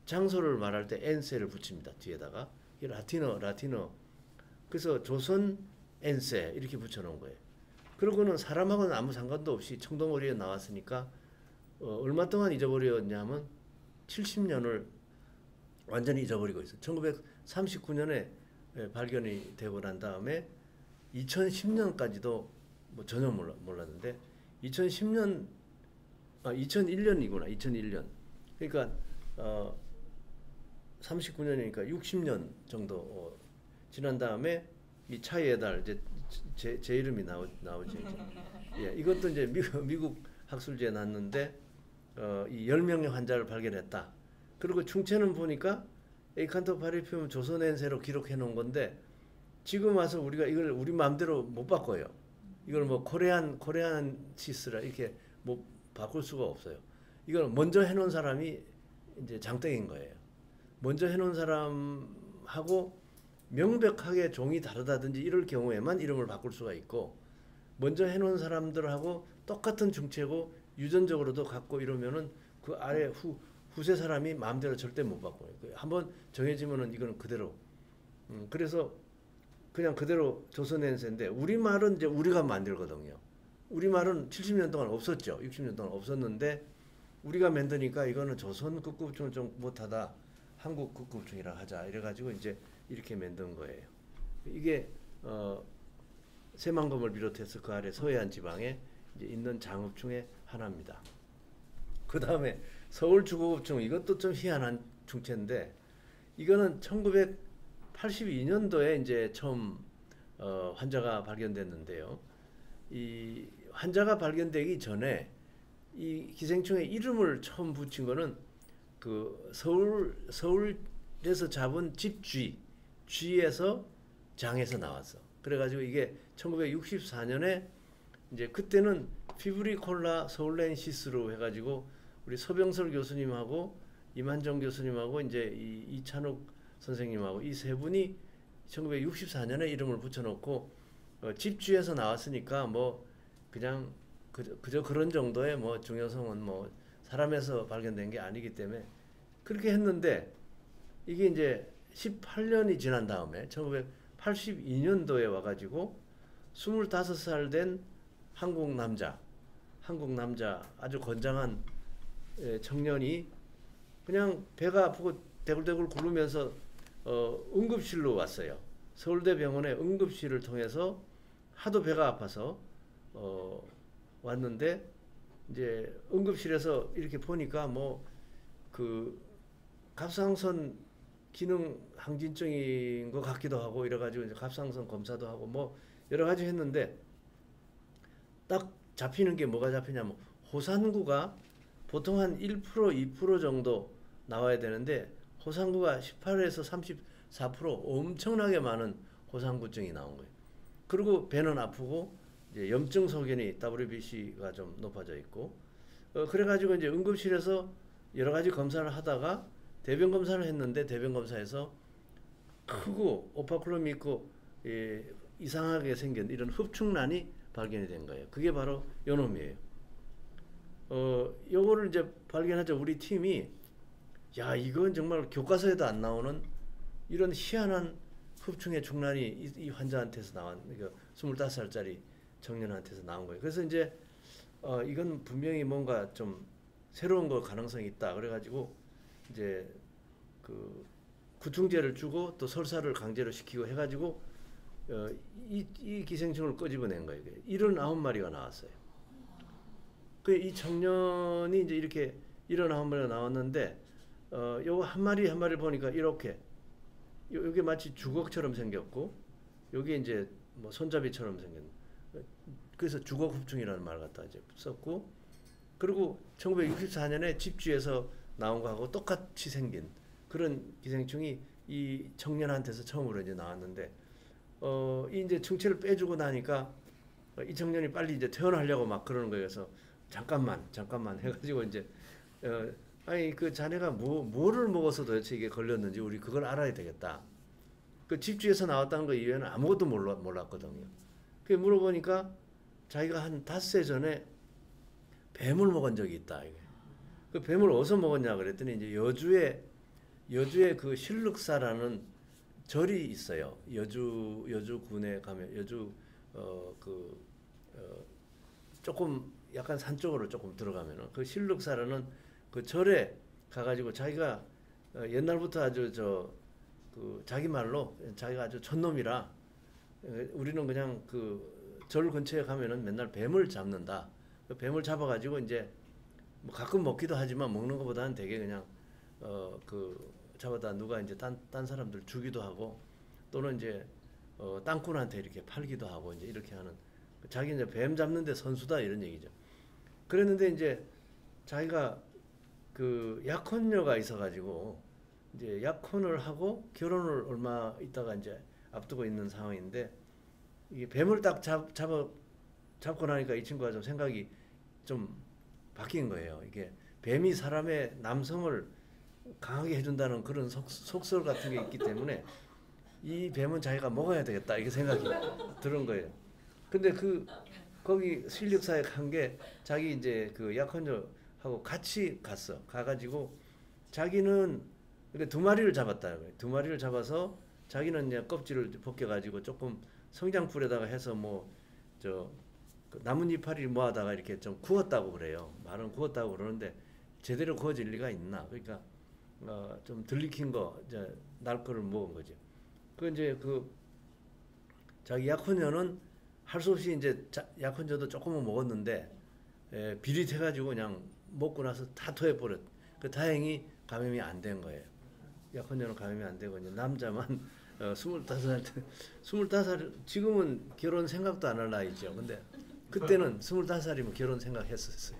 [SPEAKER 1] 장소를 말할 때 엔세를 붙입니다. 뒤에다가 이 라틴어 그래서 조선 엔세 이렇게 붙여놓은 거예요. 그러고는 사람하고는 아무 상관도 없이 청동오리에 나왔으니까 얼마 동안 잊어버렸냐면 70년을 완전히 잊어버리고 있어요. 1939년에 발견이 되고 난 다음에 2010년까지도 뭐 전혀 몰랐는데 2001년이구나. 2001년. 그러니까 39년이니까 60년 정도 지난 다음에 이 차이의 달 이제 제 이름이 나오죠. 예, 이것도 이제 미국 학술지에 났는데 이 10명의 환자를 발견했다. 그리고 중체는 보니까 에이칸토바리피움 조선엔세로 기록해 놓은 건데 지금 와서 우리가 이걸 우리 마음대로 못 바꿔요. 이걸 뭐 코레안 시스라 이렇게 뭐 바꿀 수가 없어요. 이걸 먼저 해놓은 사람이 이제 장땡인 거예요. 먼저 해놓은 사람하고 명백하게 종이 다르다든지 이럴 경우에만 이름을 바꿀 수가 있고 먼저 해놓은 사람들하고 똑같은 중체고 유전적으로도 같고 이러면은 그 아래 후세 사람이 마음대로 절대 못 바꿔요. 한번 정해지면은 이거는 그대로. 그래서 그냥 그대로 조선엔세인데 우리말은 이제 우리가 만들거든요. 우리말은 70년 동안 없었죠. 60년 동안 없었는데 우리가 만드니까 이거는 조선 극구흡충은 좀 못하다. 한국 극구흡충이라 하자. 이래가지고 이제 이렇게 만든 거예요. 이게 새만금을 비롯해서 그 아래 서해안 지방에 이제 있는 장흡충의 하나입니다. 그 다음에 서울 주거급증 이것도 좀 희한한 중체인데 이거는 1982년도에 이제 처음 환자가 발견됐는데요. 이 환자가 발견되기 전에 이 기생충의 이름을 처음 붙인 거는 그 서울에서 잡은 쥐에서 장에서 나왔어. 그래가지고 이게 1964년에 이제 그때는 피브리콜라 서울렌시스로 해가지고 우리 서병설 교수님하고 임한정 교수님하고 이제 이찬욱 선생님하고 이 세 분이 1964년에 이름을 붙여놓고 집주에서 나왔으니까 뭐 그냥 그저 그런 정도의 뭐 중요성은 뭐 사람에서 발견된 게 아니기 때문에 그렇게 했는데 이게 이제 18년이 지난 다음에 1982년도에 와가지고 25살 된 한국 남자 아주 건장한 청년이 그냥 배가 아프고 대굴대굴 굴르면서 응급실로 왔어요. 서울대 병원의 응급실을 통해서 하도 배가 아파서 왔는데 이제 응급실에서 이렇게 보니까 뭐 그 갑상선 기능 항진증인 것 같기도 하고 이래가지고 이제 갑상선 검사도 하고 뭐 여러 가지 했는데 딱 잡히는 게 뭐가 잡히냐면 호산구가 보통 한 1%, 2% 정도 나와야 되는데 호산구가 18에서 34% 엄청나게 많은 호산구증이 나온 거예요. 그리고 배는 아프고 이제 염증 소견이 WBC가 좀 높아져 있고 그래가지고 이제 응급실에서 여러 가지 검사를 하다가 대변 검사를 했는데 대변 검사에서 크고 오파클럼이 있고 이상하게 생긴 이런 흡축란이 발견이 된 거예요. 그게 바로 요놈이에요. 요거를 이제 발견하자 우리 팀이 야 이건 정말 교과서에도 안 나오는 이런 희한한 흡충의 중란이 이 환자한테서 나온 그러니까 25살짜리 청년한테서 나온 거예요. 그래서 이제 이건 분명히 뭔가 좀 새로운 걸 가능성이 있다. 그래가지고 이제 그 구충제를 주고 또 설사를 강제로 시키고 해가지고 이 기생충을 끄집어낸 거예요. 79마리가 나왔어요. 그 이 청년이 이제 이렇게 79마리가 나왔는데 요거 한 마리 한 마리 보니까 이렇게 요게 마치 주걱처럼 생겼고 요게 이제 뭐 손잡이처럼 생겼. 그래서 주걱흡충이라는 말 갖다 이제 썼고 그리고 1964년에 집주에서 나온 거하고 똑같이 생긴 그런 기생충이 이 청년한테서 처음으로 이제 나왔는데 이 이제 충치를 빼주고 나니까 이 청년이 빨리 이제 퇴원하려고 막 그러는 거예요. 그래서 잠깐만 해가지고 이제 아니 그 자네가 뭐를 먹어서 도대체 이게 걸렸는지 우리 그걸 알아야 되겠다. 그 집주에서 나왔다는 거 이외에는 아무것도 몰랐거든요. 그 물어보니까 자기가 한 5세 전에 뱀을 먹은 적이 있다. 이게. 그 뱀을 어디서 먹었냐 그랬더니 이제 여주에 그 신륵사라는 절이 있어요. 여주군에 가면 조금 약간 산 쪽으로 조금 들어가면은 그 신륵사라는 그 절에 가가지고 자기가 옛날부터 아주 그 자기 말로 자기가 아주 촌놈이라 우리는 그냥 그 절 근처에 가면은 맨날 뱀을 잡는다. 그 뱀을 잡아가지고 이제 뭐 가끔 먹기도 하지만 먹는 것보다는 되게 그냥 그 잡아다 누가 이제 딴 사람들 주기도 하고 또는 이제 땅꾼한테 이렇게 팔기도 하고 이제 이렇게 하는 자기 이제 뱀 잡는데 선수다 이런 얘기죠. 그랬는데 이제 자기가 그 약혼녀가 있어가지고 이제 약혼을 하고 결혼을 얼마 있다가 이제 앞두고 있는 상황인데 이게 뱀을 딱 잡고 나니까 이 친구가 좀 생각이 좀 바뀐 거예요. 이게 뱀이 사람의 남성을 강하게 해준다는 그런 속설 같은 게 있기 때문에 이 뱀은 자기가 먹어야 되겠다 이게 생각이 드는 거예요. 근데 거기 신력사에 간 게 자기 이제 그 약혼녀하고 같이 갔어. 가가지고 자기는 그러니까 2마리를 잡았다. 2마리를 잡아서 자기는 이제 껍질을 벗겨가지고 조금 성장불에다가 해서 그 나뭇잎파리 모아다가 이렇게 좀 구웠다고 그래요. 말은 구웠다고 그러는데 제대로 구워질 리가 있나? 그러니까 좀 덜 익힌 거 이제 날 거를 먹은 거죠. 그 이제 그 자기 약혼녀는 할 수 없이 이제 약혼녀도 조금은 먹었는데 비릿해가지고 그냥 먹고 나서 다 토해버렸. 다행히 감염이 안 된 거예요. 약혼녀는 감염이 안 되고 이제 남자만 25살 때 25살 지금은 결혼 생각도 안 할 나이죠. 근데 그때는 25살이면 결혼 생각했었어요.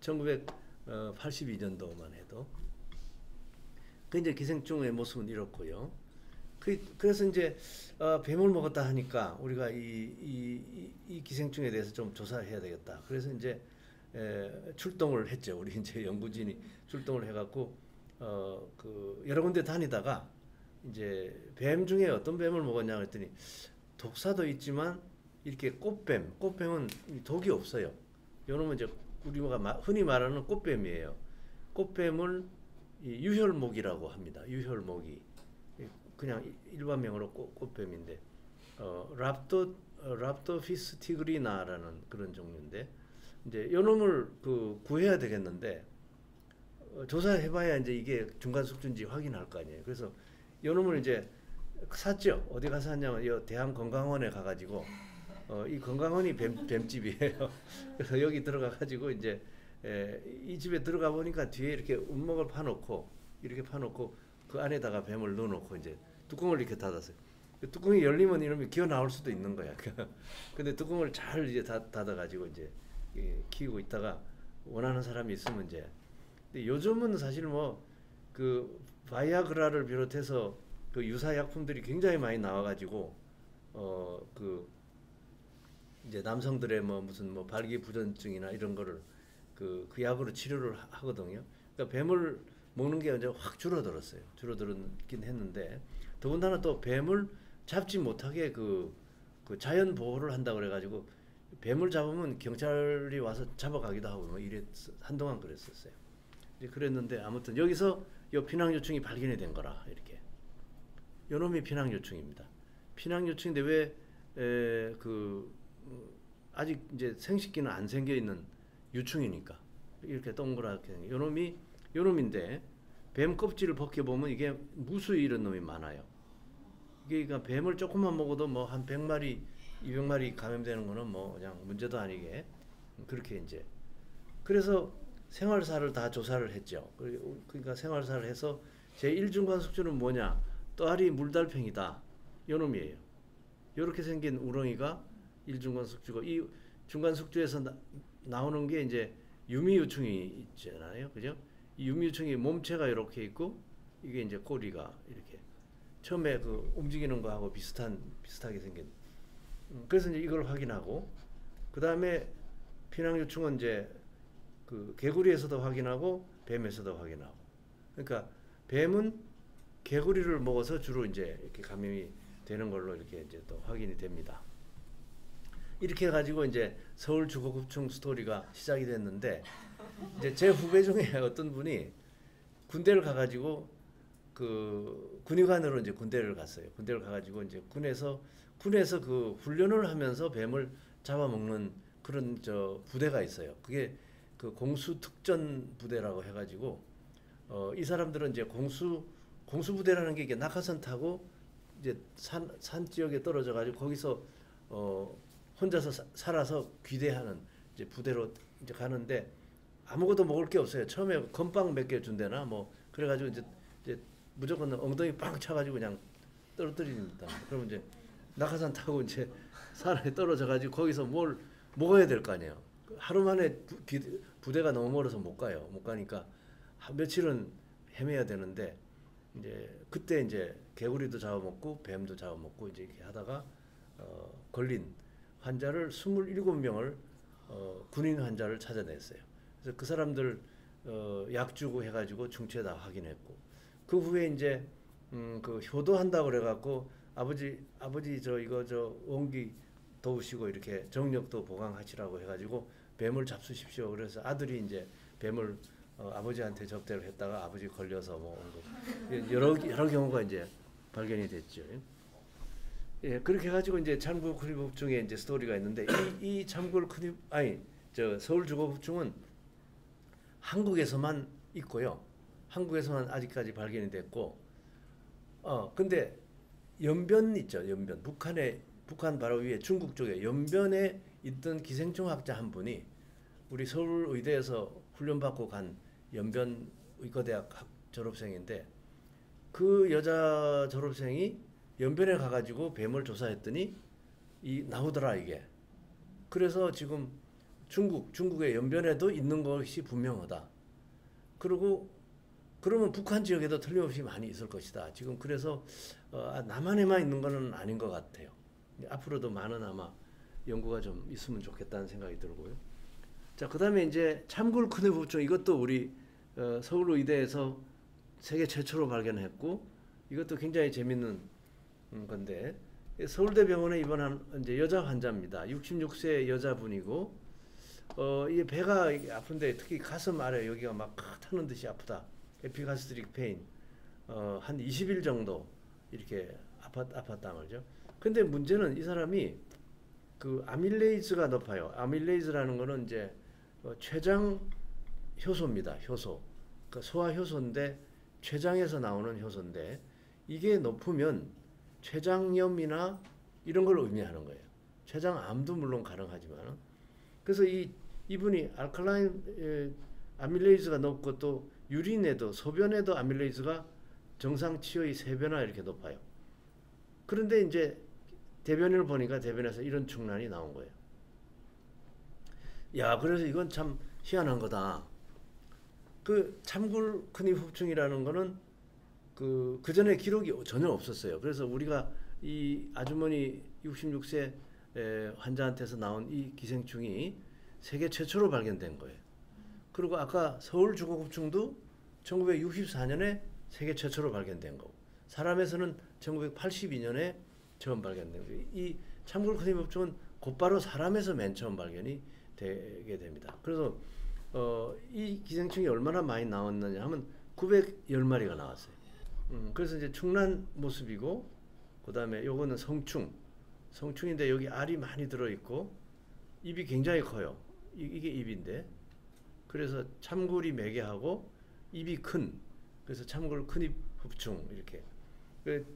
[SPEAKER 1] 1982년도만 해도. 그 이제 기생충의 모습은 이렇고요. 그래서 이제 뱀을 먹었다 하니까 우리가 이 기생충에 대해서 좀 조사해야 되겠다. 그래서 이제 출동을 했죠. 우리 이제 연구진이 출동을 해갖고 그 여러 군데 다니다가 이제 뱀 중에 어떤 뱀을 먹었냐 그랬더니 독사도 있지만 이렇게 꽃뱀은 독이 없어요. 요놈은 이제 우리가 흔히 말하는 꽃뱀이에요. 꽃뱀을 유혈모기라고 합니다. 유혈모기. 그냥 일반명으로 꽃뱀인데 랍도피스 티그리나라는 그런 종류인데 이제 요놈을 구해야 되겠는데 조사해봐야 이제 이게 중간숙주인지 확인할 거 아니에요. 그래서 요놈을 이제 샀죠. 어디 가서 샀냐면 요 대한건강원에 가가지고 이 건강원이 뱀집이에요. 그래서 여기 들어가가지고 이제 이 집에 들어가 보니까 뒤에 이렇게 운목을 파놓고 그 안에다가 뱀을 넣어놓고 이제 뚜껑을 이렇게 닫았어요. 그 뚜껑이 열리면 이놈이 기어 나올 수도 있는 거야. 근데 뚜껑을 잘 이제 닫아가지고 이제 키우고 있다가 원하는 사람이 있으면 이제. 근데 요즘은 사실 뭐 그 바이아그라를 비롯해서 그 유사 약품들이 굉장히 많이 나와가지고 그 이제 남성들의 뭐 무슨 뭐 발기부전증이나 이런 거를 그 약으로 치료를 하거든요. 그러니까 뱀을 먹는 게 이제 확 줄어들었긴 했는데 더군다나 또 뱀을 잡지 못하게 그 자연 보호를 한다고 그래가지고 뱀을 잡으면 경찰이 와서 잡아가기도 하고 뭐 한동안 그랬었어요. 이제 그랬는데 아무튼 여기서 요 피낭요충이 발견이 된 거라 이렇게. 요놈이 피낭요충입니다. 피낭요충인데 왜 아직 이제 생식기는 안 생겨 있는 유충이니까 이렇게 동그랗게 요놈인데 뱀 껍질을 벗겨보면 이게 무수히 이런 놈이 많아요. 이게 그러니까 뱀을 조금만 먹어도 뭐 한 100마리, 200마리 감염되는 거는 뭐 그냥 문제도 아니게 그렇게 이제. 그래서 생활사를 다 조사를 했죠. 그러니까 생활사를 해서 제1중간숙주는 뭐냐? 또아리 물달팽이다. 요놈이에요. 요렇게 생긴 우렁이가 1중간숙주고 이 중간숙주에서 나오는 게 이제 유미유충이 있잖아요. 그죠? 이 유미유충이 몸체가 이렇게 있고 이게 이제 꼬리가 이렇게 처음에 그 움직이는 거하고 비슷하게 생긴. 그래서 이제 이걸 확인하고 그 다음에 피낭요충은 이제 그 개구리에서도 확인하고 뱀에서도 확인하고. 그러니까 뱀은 개구리를 먹어서 주로 이제 이렇게 감염이 되는 걸로 이렇게 이제 또 확인이 됩니다. 이렇게 해가지고 이제 서울 주거급충 스토리가 시작이 됐는데 이제 제 후배 중에 어떤 분이 군대를 가가지고 그 군의관으로 이제 군대를 갔어요. 군대를 가가지고 이제 군에서 그 훈련을 하면서 뱀을 잡아먹는 그런 부대가 있어요. 그게 그 공수특전 부대라고 해가지고 이 사람들은 이제 공수부대라는 게 이게 낙하산 타고 이제 산 지역에 떨어져가지고 거기서 혼자서 살아서 귀대하는 이제 부대로 이제 가는데 아무것도 먹을 게 없어요. 처음에 건빵 몇 개 준대나 뭐 그래가지고 이제 무조건 엉덩이 빵 차가지고 그냥 떨어뜨립니다. 그러면 이제 낙하산 타고 이제 산에 떨어져가지고 거기서 뭘 먹어야 될 거 아니에요. 하루 만에 부대가 너무 멀어서 못 가요. 못 가니까 한 며칠은 헤매야 되는데 이제 그때 이제 개구리도 잡아먹고 뱀도 잡아먹고 이제 이렇게 하다가 걸린 환자를 27명을 군인 환자를 찾아냈어요. 그래서 그 사람들 약 주고 해가지고 중체 다 확인했고 그 후에 이제 그 효도한다고 그래갖고 아버지 이거 원기 도우시고 이렇게 정력도 보강하시라고 해가지고 뱀을 잡수십시오. 그래서 아들이 이제 뱀을 아버지한테 접대를 했다가 아버지 걸려서 뭐 여러 경우가 이제 발견이 됐죠. 예, 그렇게 해가지고 이제 참구 크리법중에 이제 스토리가 있는데 이 참구 서울 주거법중은 한국에서만 있고요. 한국에서만 아직까지 발견이 됐고, 근데 연변 있죠. 연변 북한 바로 위에 중국 쪽에 연변에 있던 기생충학자 한 분이 우리 서울의대에서 훈련받고 간 연변 의과대학 졸업생인데 그 여자 졸업생이 연변에 가가지고 뱀을 조사했더니 나오더라 이게. 그래서 지금 중국의 연변에도 있는 것이 분명하다. 그리고 그러면 북한 지역에도 틀림없이 많이 있을 것이다. 지금 그래서 남한에만 있는 것은 아닌 것 같아요. 앞으로도 많은 아마 연구가 좀 있으면 좋겠다는 생각이 들고요. 자, 그다음에 이제 참굴 크니프종 이것도 우리 서울의대에서 세계 최초로 발견했고 이것도 굉장히 재밌는 건데 서울대병원에 입원한 이제 여자 환자입니다. 66세 여자분이고 이 배가 아픈데 특히 가슴 아래 여기가 막 타는 듯이 아프다. 에피가스트릭 페인 한 20일 정도 이렇게 아팠단 말이죠. 근데 문제는 이 사람이 그 아밀레이즈가 높아요. 아밀레이즈라는 거는 이제 췌장 효소입니다. 효소. 그 소화 효소인데 췌장에서 나오는 효소인데 이게 높으면 췌장염이나 이런 걸 의미하는 거예요. 췌장암도 물론 가능하지만 그래서 이분이 알칼라인 아밀레이즈가 높고 또 유린에도 소변에도 아밀레이즈가 정상치의 3배나 이렇게 높아요. 그런데 이제 대변을 보니까 대변에서 이런 충난이 나온 거예요. 야, 그래서 이건 참 희한한 거다. 그 참굴 크니프종이라는 거는 그 전에 기록이 전혀 없었어요. 그래서 우리가 이 아주머니 66세 환자한테서 나온 이 기생충이 세계 최초로 발견된 거예요. 그리고 아까 서울 주거급충도 1964년에 세계 최초로 발견된 거고 사람에서는 1982년에 처음 발견된 거예요. 이 참굴 크니프종은 곧바로 사람에서 맨 처음 발견이 되게 됩니다. 그래서 이 기생충이 얼마나 많이 나왔느냐 하면 910마리가 나왔어요. 그래서 이제 충난 모습이고 그다음에 요거는 성충인데 여기 알이 많이 들어있고 입이 굉장히 커요. 이게 입인데 그래서 참굴이 매개하고 입이 큰 그래서 참굴 크니프종 이렇게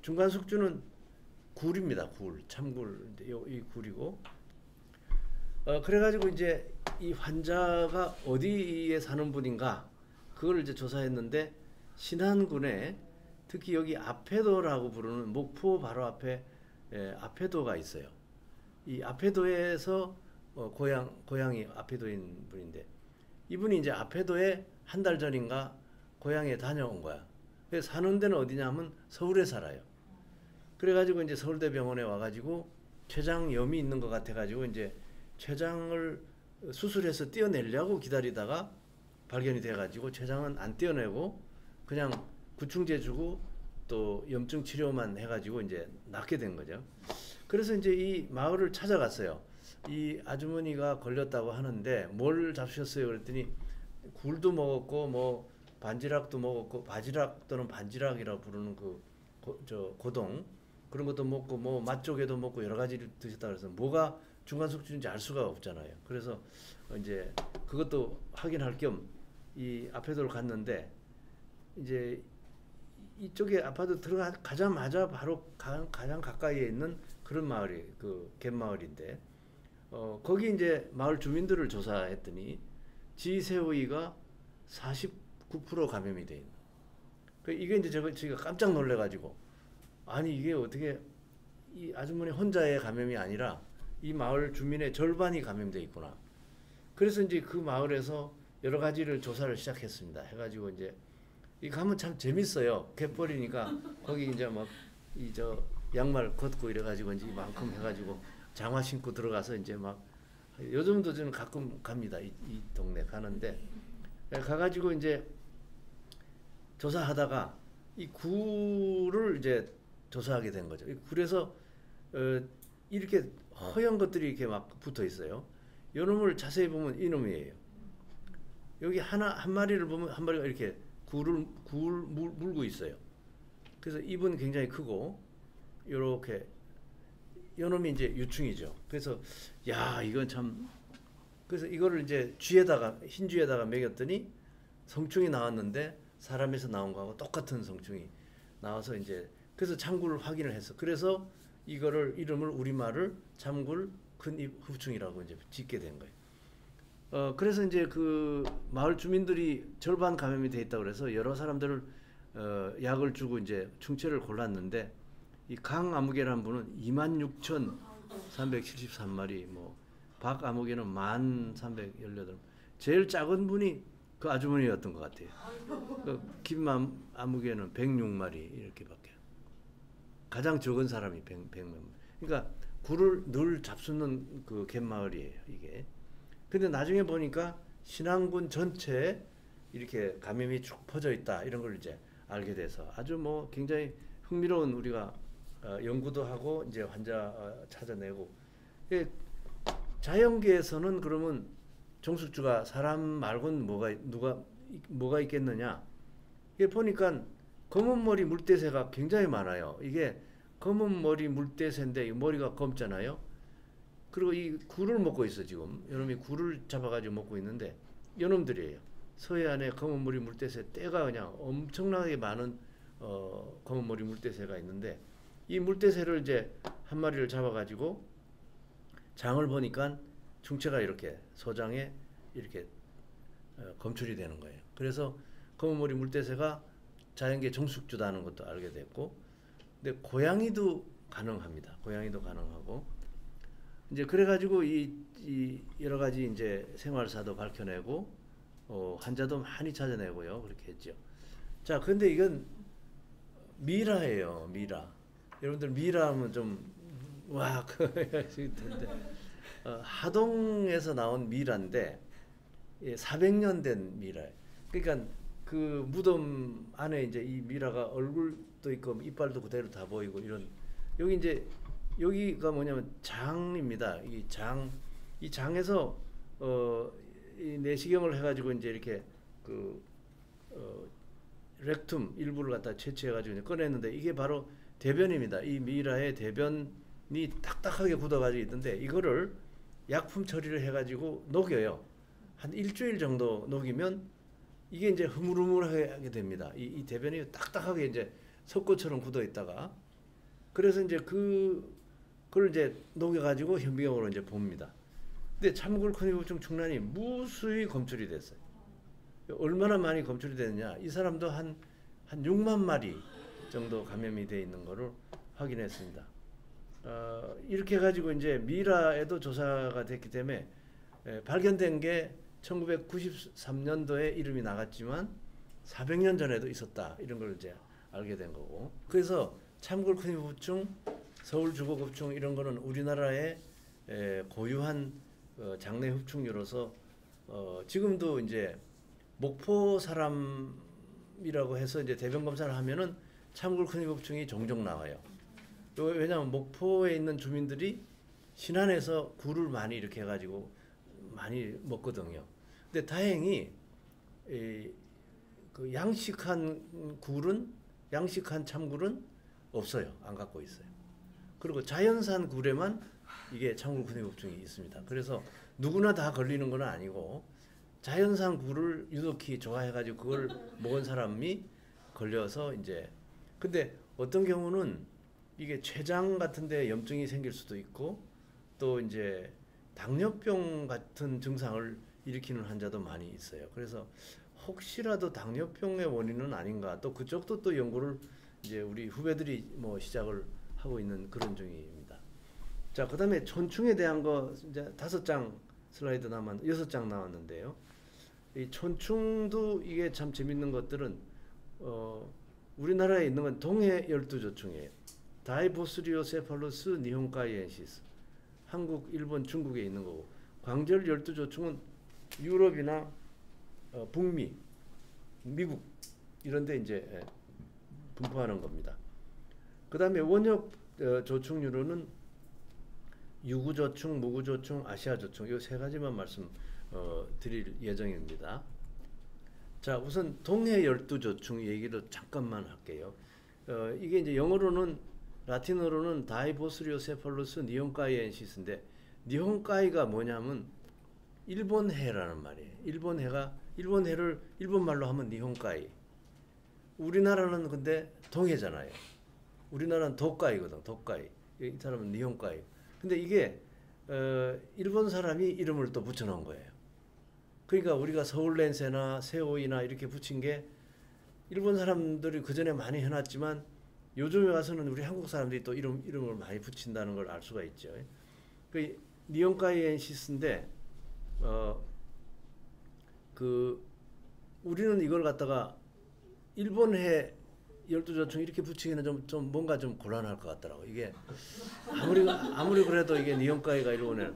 [SPEAKER 1] 중간 숙주는 굴입니다. 굴 참굴인데 이 굴이고 그래가지고 이제 이 환자가 어디에 사는 분인가 그걸 이제 조사했는데 신안군에 특히 여기 아페도라고 부르는 목포 바로 앞에 아페도가 있어요. 이 아페도에서 고향이 아페도인 분인데 이분이 이제 아페도에 한 달 전인가 고향에 다녀온 거야. 그래서 사는 데는 어디냐면 서울에 살아요. 그래가지고 이제 서울대병원에 와가지고 췌장염이 있는 것 같아가지고 이제 췌장을 수술해서 떼어내려고 기다리다가 발견이 돼가지고 췌장은 안 떼어내고 그냥 구충제 주고 또 염증 치료만 해가지고 이제 낫게 된 거죠. 그래서 이제 이 마을을 찾아갔어요. 이 아주머니가 걸렸다고 하는데 뭘 잡수셨어요? 그랬더니 굴도 먹었고 뭐 반지락도 먹었고 바지락 또는 반지락이라고 부르는 그 고동 그런 것도 먹고 뭐 맛조개도 먹고 여러 가지를 드셨다 그래서 뭐가 중간숙주인지 알 수가 없잖아요. 그래서 이제 그것도 확인할 겸 이 아페도를 갔는데 이제 이쪽에 아파트 들어가자마자 바로 가장 가까이에 있는 그런 마을이 그 갯마을인데 거기 이제 마을 주민들을 조사했더니 지새우이가 49% 감염이 돼 있는. 이게 이제 제가 깜짝 놀래가지고 아니 이게 어떻게 이 아주머니 혼자의 감염이 아니라 이 마을 주민의 절반이 감염돼 있구나. 그래서 이제 그 마을에서 여러 가지를 조사를 시작했습니다. 해가지고 이제 이 가면 참 재밌어요. 갯벌이니까 거기 이제 막 이 양말 걷고 이래가지고 이제 이만큼 해가지고 장화 신고 들어가서 이제 막 요즘도 저는 가끔 갑니다. 이 동네 가는데 가가지고 이제 조사하다가 이 굴을 이제 조사하게 된 거죠. 이 굴에서 이렇게 허연 것들이 이렇게 막 붙어 있어요. 요 놈을 자세히 보면 이 놈이에요. 여기 한 마리를 보면 한 마리가 이렇게 굴을 물고 있어요. 그래서 입은 굉장히 크고 요렇게 요 놈이 이제 유충이죠. 그래서 야 이건 참 그래서 이거를 이제 흰 쥐에다가 먹였더니 성충이 나왔는데 사람에서 나온 거하고 똑같은 성충이 나와서 이제 그래서 참굴 확인을 했어. 그래서 이름을 우리말을 참굴 큰 흡충이라고 이제 짓게 된 거예요. 그래서 이제 그 마을 주민들이 절반 감염이 돼 있다고 그래서 여러 사람들을 약을 주고 이제 충체를 골랐는데 이 강아무개라는 분은 26,373마리, 뭐 박아무개는 1,318, 제일 작은 분이 그 아주머니였던 것 같아요. 그 김아무개는 106마리 이렇게밖에. 가장 적은 사람이 100명. 그러니까 굴을 늘 잡수는 그 갯마을이에요, 이게. 근데 나중에 보니까 신안군 전체에 이렇게 감염이 쭉 퍼져 있다, 이런 걸 이제 알게 돼서 아주 뭐 굉장히 흥미로운, 우리가 연구도 하고 이제 환자 찾아내고. 자연계에서는 그러면 종숙주가 사람 말고는 뭐가 있겠느냐? 이게 보니까 검은 머리 물대새가 굉장히 많아요. 이게 검은 머리 물대새인데 머리가 검잖아요. 그리고 이 굴을 먹고 있어. 지금 이놈이 굴을 잡아가지고 먹고 있는데 이놈들이에요. 서해안에 검은 머리 물대새 떼가 그냥 엄청나게 많은 검은 머리 물대새가 있는데, 이 물대새를 이제 한 마리를 잡아가지고 장을 보니까 중체가 이렇게 소장에 이렇게 검출이 되는 거예요. 그래서 검은 머리 물대새가 자연계 종숙주다는 것도 알게 됐고, 근데 고양이도 가능합니다. 고양이도 가능하고, 이제 그래가지고 이 여러 가지 이제 생활사도 밝혀내고, 환자도 많이 찾아내고요. 그렇게 했죠. 자, 근데 이건 미라예요, 미라. 여러분들 미라하면 좀, 와, 텐데. 하동에서 나온 미라인데, 400년 된 미라예요. 그러니까 그 무덤 안에 이제 이 미라가 얼굴도 있고 이빨도 그대로 다 보이고 이런. 여기 이제 여기가 뭐냐면 장입니다. 이 장에서 이 내시경을 해가지고 이제 이렇게 그 렉툼 일부를 갖다 채취해가지고 이제 꺼냈는데, 이게 바로 대변입니다. 이 미라의 대변이 딱딱하게 굳어가지고 있는데, 이거를 약품 처리를 해가지고 녹여요. 한 일주일 정도 녹이면 이게 이제 흐물흐물하게 됩니다. 이 대변이 딱딱하게 이제 석고처럼 굳어 있다가, 그래서 이제 그걸 이제 녹여가지고 현미경으로 이제 봅니다. 근데 참굴크니부충 중란이 무수히 검출이 됐어요. 얼마나 많이 검출이 됐느냐? 이 사람도 한 6만 마리 정도 감염이 돼 있는 거를 확인했습니다. 이렇게 해가지고 이제 미라에도 조사가 됐기 때문에 발견된 게 1993년도에 이름이 나갔지만 400년 전에도 있었다, 이런 걸 이제 알게 된 거고. 그래서 참굴크니부충, 서울주거급충 이런 거는 우리나라의 고유한 장내 흡충류로서 지금도 이제 목포 사람이라고 해서 이제 대변 검사를 하면은 참굴크니부충이 종종 나와요. 왜냐하면 목포에 있는 주민들이 신안에서 굴을 많이 이렇게 해가지고 많이 먹거든요. 근데 다행히 그 양식한 참굴은 없어요. 안 갖고 있어요. 그리고 자연산 굴에만 이게 참굴크니부충이 있습니다. 그래서 누구나 다 걸리는 건 아니고, 자연산 굴을 유독히 좋아해가지고 그걸 먹은 사람이 걸려서 이제. 근데 어떤 경우는 이게 췌장 같은데 염증이 생길 수도 있고, 또 이제 당뇨병 같은 증상을 일으키는 환자도 많이 있어요. 그래서 혹시라도 당뇨병의 원인은 아닌가, 또 그쪽도 또 연구를 이제 우리 후배들이 뭐 시작을 하고 있는 그런 중입니다. 자, 그다음에 촌충에 대한 거 이제 5장 슬라이드 6장 나왔는데요. 이 촌충도 이게 참 재밌는 것들은 우리나라에 있는 건 동해 12조충이에요. 다이보스리오세팔루스 니혼가이엔시스. 한국, 일본, 중국에 있는 거고, 광절 12조충은 유럽이나 북미, 미국 이런 데 이제 분포하는 겁니다. 그다음에 원역 조충류로는 유구조충, 무구조충, 아시아조충, 이 3가지만 말씀 드릴 예정입니다. 자, 우선 동해 12조충 얘기도 잠깐만 할게요. 이게 이제 영어로는, 라틴어로는 다이보스리오세팔루스 니혼가이엔시스인데, 니혼가이가 뭐냐면 일본해라는 말이에요. 일본해를 일본말로 하면 니혼가이. 우리나라는 근데 동해잖아요. 우리나라는 도가이거든. 도가이. 이 사람은 니혼가이. 근데 이게 일본 사람이 이름을 또 붙여놓은 거예요. 그러니까 우리가 서울랜세나 세오이나 이렇게 붙인 게 일본 사람들이 그 전에 많이 해놨지만 요즘에 와서는 우리 한국 사람들이 또 이름을 많이 붙인다는 걸 알 수가 있죠. 그 니온카이엔시스인데 그 우리는 이걸 갖다가 일본해 12조총 이렇게 붙이기는 좀 뭔가 좀 곤란할 것 같더라고. 이게 아무리 그래도 이게 니온카이가 일본에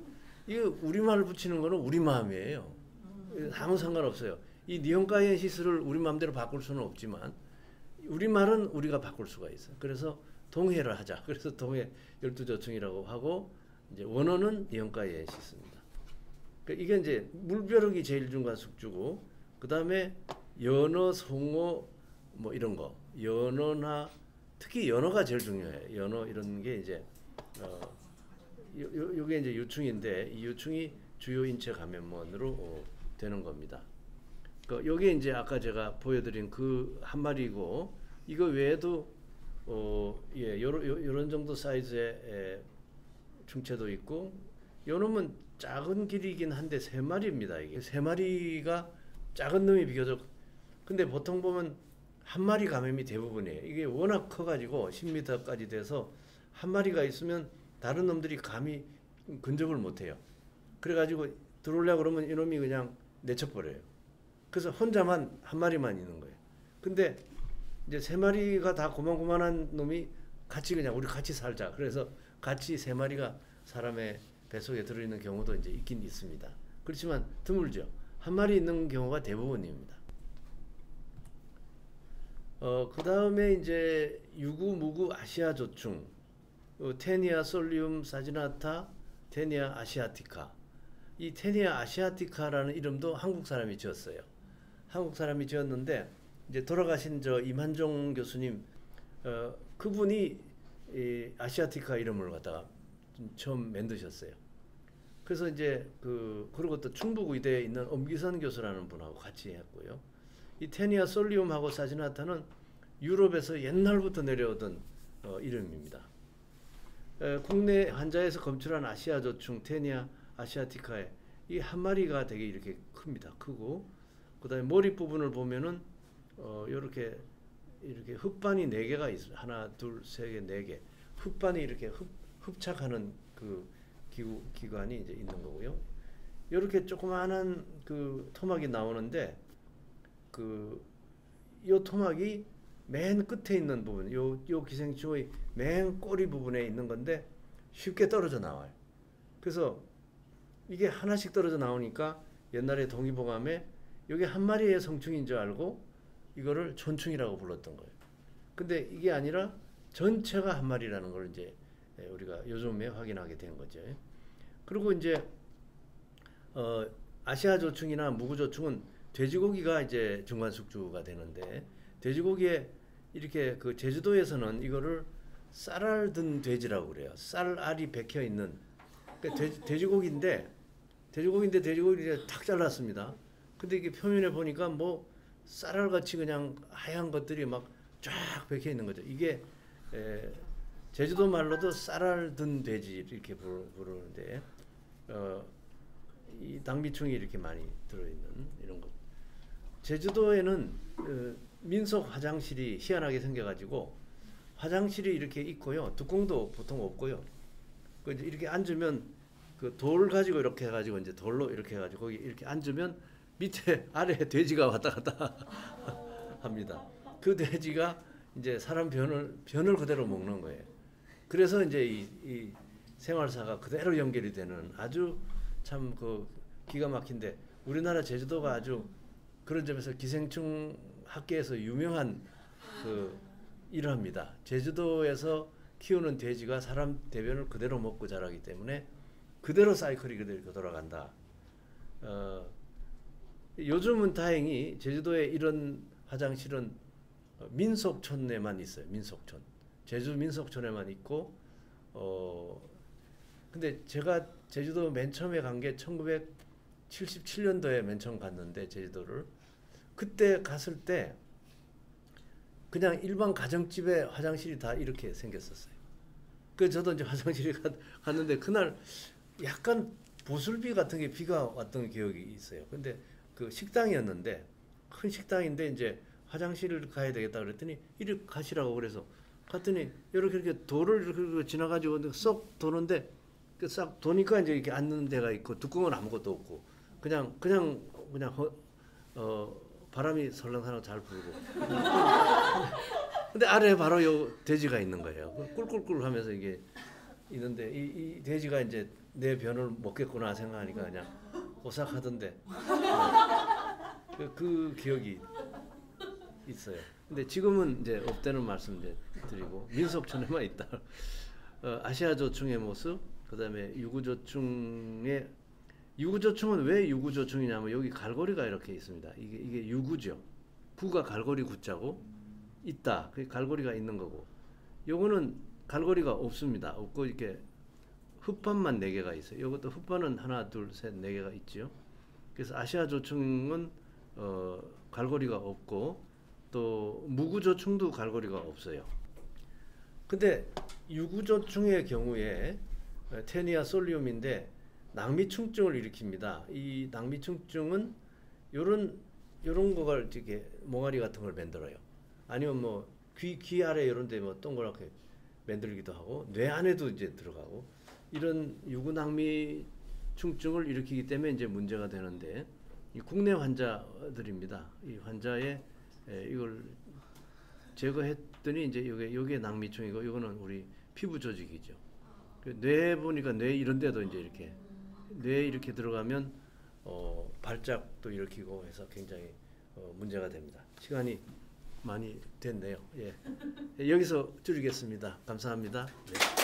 [SPEAKER 1] 이게 우리말을 붙이는 거는 우리 마음이에요. 아무 상관없어요. 이 니온카이엔시스를 우리 마음대로 바꿀 수는 없지만 우리말은 우리가 바꿀 수가 있어요. 그래서 동해를 하자. 그래서 동해 12조총이라고 하고 이제 원어는 니온카이엔시스입니다. 그러니까 이게 이제 물벼룩이 제일 중간 숙주고 그다음에 연어, 송어 뭐 이런 거. 연어나 특히 연어가 제일 중요해요. 연어 이런 게 이제 요게 이제 유충인데 이 유충이 주요 인체 감염원으로 되는 겁니다. 요게 이제 아까 제가 보여드린 그 한 마리고 이거 외에도 예, 요런 정도 사이즈의 중체도 있고 요 놈은 작은 길이긴 한데 3마리입니다. 이게 3마리가 작은 놈이 비교적 근데 보통 보면 한 마리 감염이 대부분이에요. 이게 워낙 커가지고 10m까지 돼서 한 마리가 있으면 다른 놈들이 감히 근접을 못해요. 그래가지고 들어오려고 그러면 이놈이 그냥 내쳐버려요. 그래서 혼자만 한 마리만 있는 거예요. 근데 이제 3마리가 다 고만고만한 놈이 같이 그냥 우리 같이 살자. 그래서 같이 3마리가 사람의 뱃속에 들어있는 경우도 이제 있긴 있습니다. 그렇지만 드물죠. 한 마리 있는 경우가 대부분입니다. 그 다음에 이제 유구, 무구, 아시아 조충, 테니아 솔리움 사지나타, 테니아 아시아티카. 이 테니아 아시아티카라는 이름도 한국 사람이 지었어요. 한국 사람이 지었는데 이제 돌아가신 저 임한종 교수님, 그분이 이 아시아티카 이름을 갖다가 처음 만드셨어요. 그래서 이제 그리고 또 충북의대에 있는 엄기선 교수라는 분하고 같이 했고요. 이 테니아 솔리움하고 사지나타는 유럽에서 옛날부터 내려오던 이름입니다. 국내 환자에서 검출한 아시아 조충 테니아 아시아티카에 이 한 마리가 되게 이렇게 큽니다. 크고 그다음에 머리 부분을 보면은 이렇게 흡반이 4개가 있어요. 하나, 둘, 세 개, 4개. 흡반이 이렇게 흡착하는 그 기관이 이제 있는 거고요. 이렇게 조그마한 그 토막이 나오는데 요 토막이 맨 끝에 있는 부분, 요 기생충의 맨 꼬리 부분에 있는 건데 쉽게 떨어져 나와요. 그래서 이게 하나씩 떨어져 나오니까 옛날에 동의보감에 이게 한 마리의 성충인 줄 알고 이거를 촌충이라고 불렀던 거예요. 근데 이게 아니라 전체가 한 마리라는 걸 이제 우리가 요즘에 확인하게 된 거죠. 그리고 이제 아시아 조충이나 무구 조충은 돼지고기가 이제 중간 숙주가 되는데 돼지고기에 이렇게 그 제주도에서는 이거를 쌀알 든 돼지라고 그래요. 쌀알이 박혀 있는 그러니까 돼지고기인데 돼지고기를 탁 잘랐습니다. 근데 이게 표면에 보니까 뭐 쌀알 같이 그냥 하얀 것들이 막 쫙 박혀 있는 거죠. 이게 제주도 말로도 쌀알 든 돼지 이렇게 부르는데 이 당비충이 이렇게 많이 들어있는 이런 것. 제주도에는 민속 화장실이 희한하게 생겨가지고 화장실이 이렇게 있고요. 뚜껑도 보통 없고요. 이렇게 앉으면 그 돌 가지고 이렇게 해가지고 이제 돌로 이렇게 해가지고 거기 이렇게 앉으면 밑에 아래에 돼지가 왔다 갔다 합니다. 그 돼지가 이제 사람 변을 그대로 먹는 거예요. 그래서 이제 이 생활사가 그대로 연결이 되는 아주 참 그 기가 막힌데 우리나라 제주도가 아주 그런 점에서 기생충 학계에서 유명한 그 일화입니다. 제주도에서 키우는 돼지가 사람 대변을 그대로 먹고 자라기 때문에 그대로 사이클이 그대로 돌아간다. 요즘은 다행히 제주도에 이런 화장실은 민속촌에만 있어요. 민속촌. 제주 민속촌에만 있고 근데 제가 제주도 맨 처음에 간 게 1977년도에 맨 처음 갔는데 제주도를 그때 갔을 때 그냥 일반 가정집에 화장실이 다 이렇게 생겼었어요. 그 저도 이제 화장실에 갔는데 그날 약간 보슬비 같은 게 비가 왔던 기억이 있어요. 근데 그 식당이었는데 큰 식당인데 이제 화장실을 가야 되겠다 그랬더니 이리 가시라고 그래서 갔더니 이렇게 도를 이렇게 지나가지고 쏙 도는데 그 싹 도니까 이제 이렇게 앉는 데가 있고 뚜껑은 아무것도 없고 그냥 바람이 설렁설렁 잘 불고 근데 아래에 바로 요 돼지가 있는 거예요. 꿀꿀꿀 하면서 이게 있는데 이 돼지가 이제 내 변을 먹겠구나 생각하니까 그냥 오싹하던데 그 기억이 있어요. 근데 지금은 이제 없다는 말씀 이제 드리고 민속촌에만 있다. 아시아조충의 모습, 그다음에 유구조충의 유구조충은 왜 유구조충이냐면 여기 갈고리가 이렇게 있습니다. 이게 유구죠. 구가 갈고리 구자고 있다. 그 갈고리가 있는 거고. 요거는 갈고리가 없습니다. 없고 이렇게 흙판만 4개가 있어요. 요것도 흙판은 하나, 둘, 셋, 4개가 있죠. 그래서 아시아조충은 갈고리가 없고 또 무구조충도 갈고리가 없어요. 근데 유구조충의 경우에 테니아 솔리움인데 낭미충증을 일으킵니다. 이 낭미충증은 요런 거를 이렇게 몽아리 같은 걸 만들어요. 아니면 뭐 귀 아래 이런 데 뭐 동그랗게 만들기도 하고 뇌 안에도 이제 들어가고 이런 유구낭미충증을 일으키기 때문에 이제 문제가 되는데 이 국내 환자들입니다. 이 환자의 이걸 제거했더니 이제 요게 낭미충이고 이거는 우리 피부 조직이죠. 뇌 보니까 뇌 이런 데도 이제 이렇게 뇌에 이렇게 들어가면 발작도 일으키고 해서 굉장히 문제가 됩니다. 시간이 많이 됐네요. 예. 여기서 줄이겠습니다. 감사합니다. 네.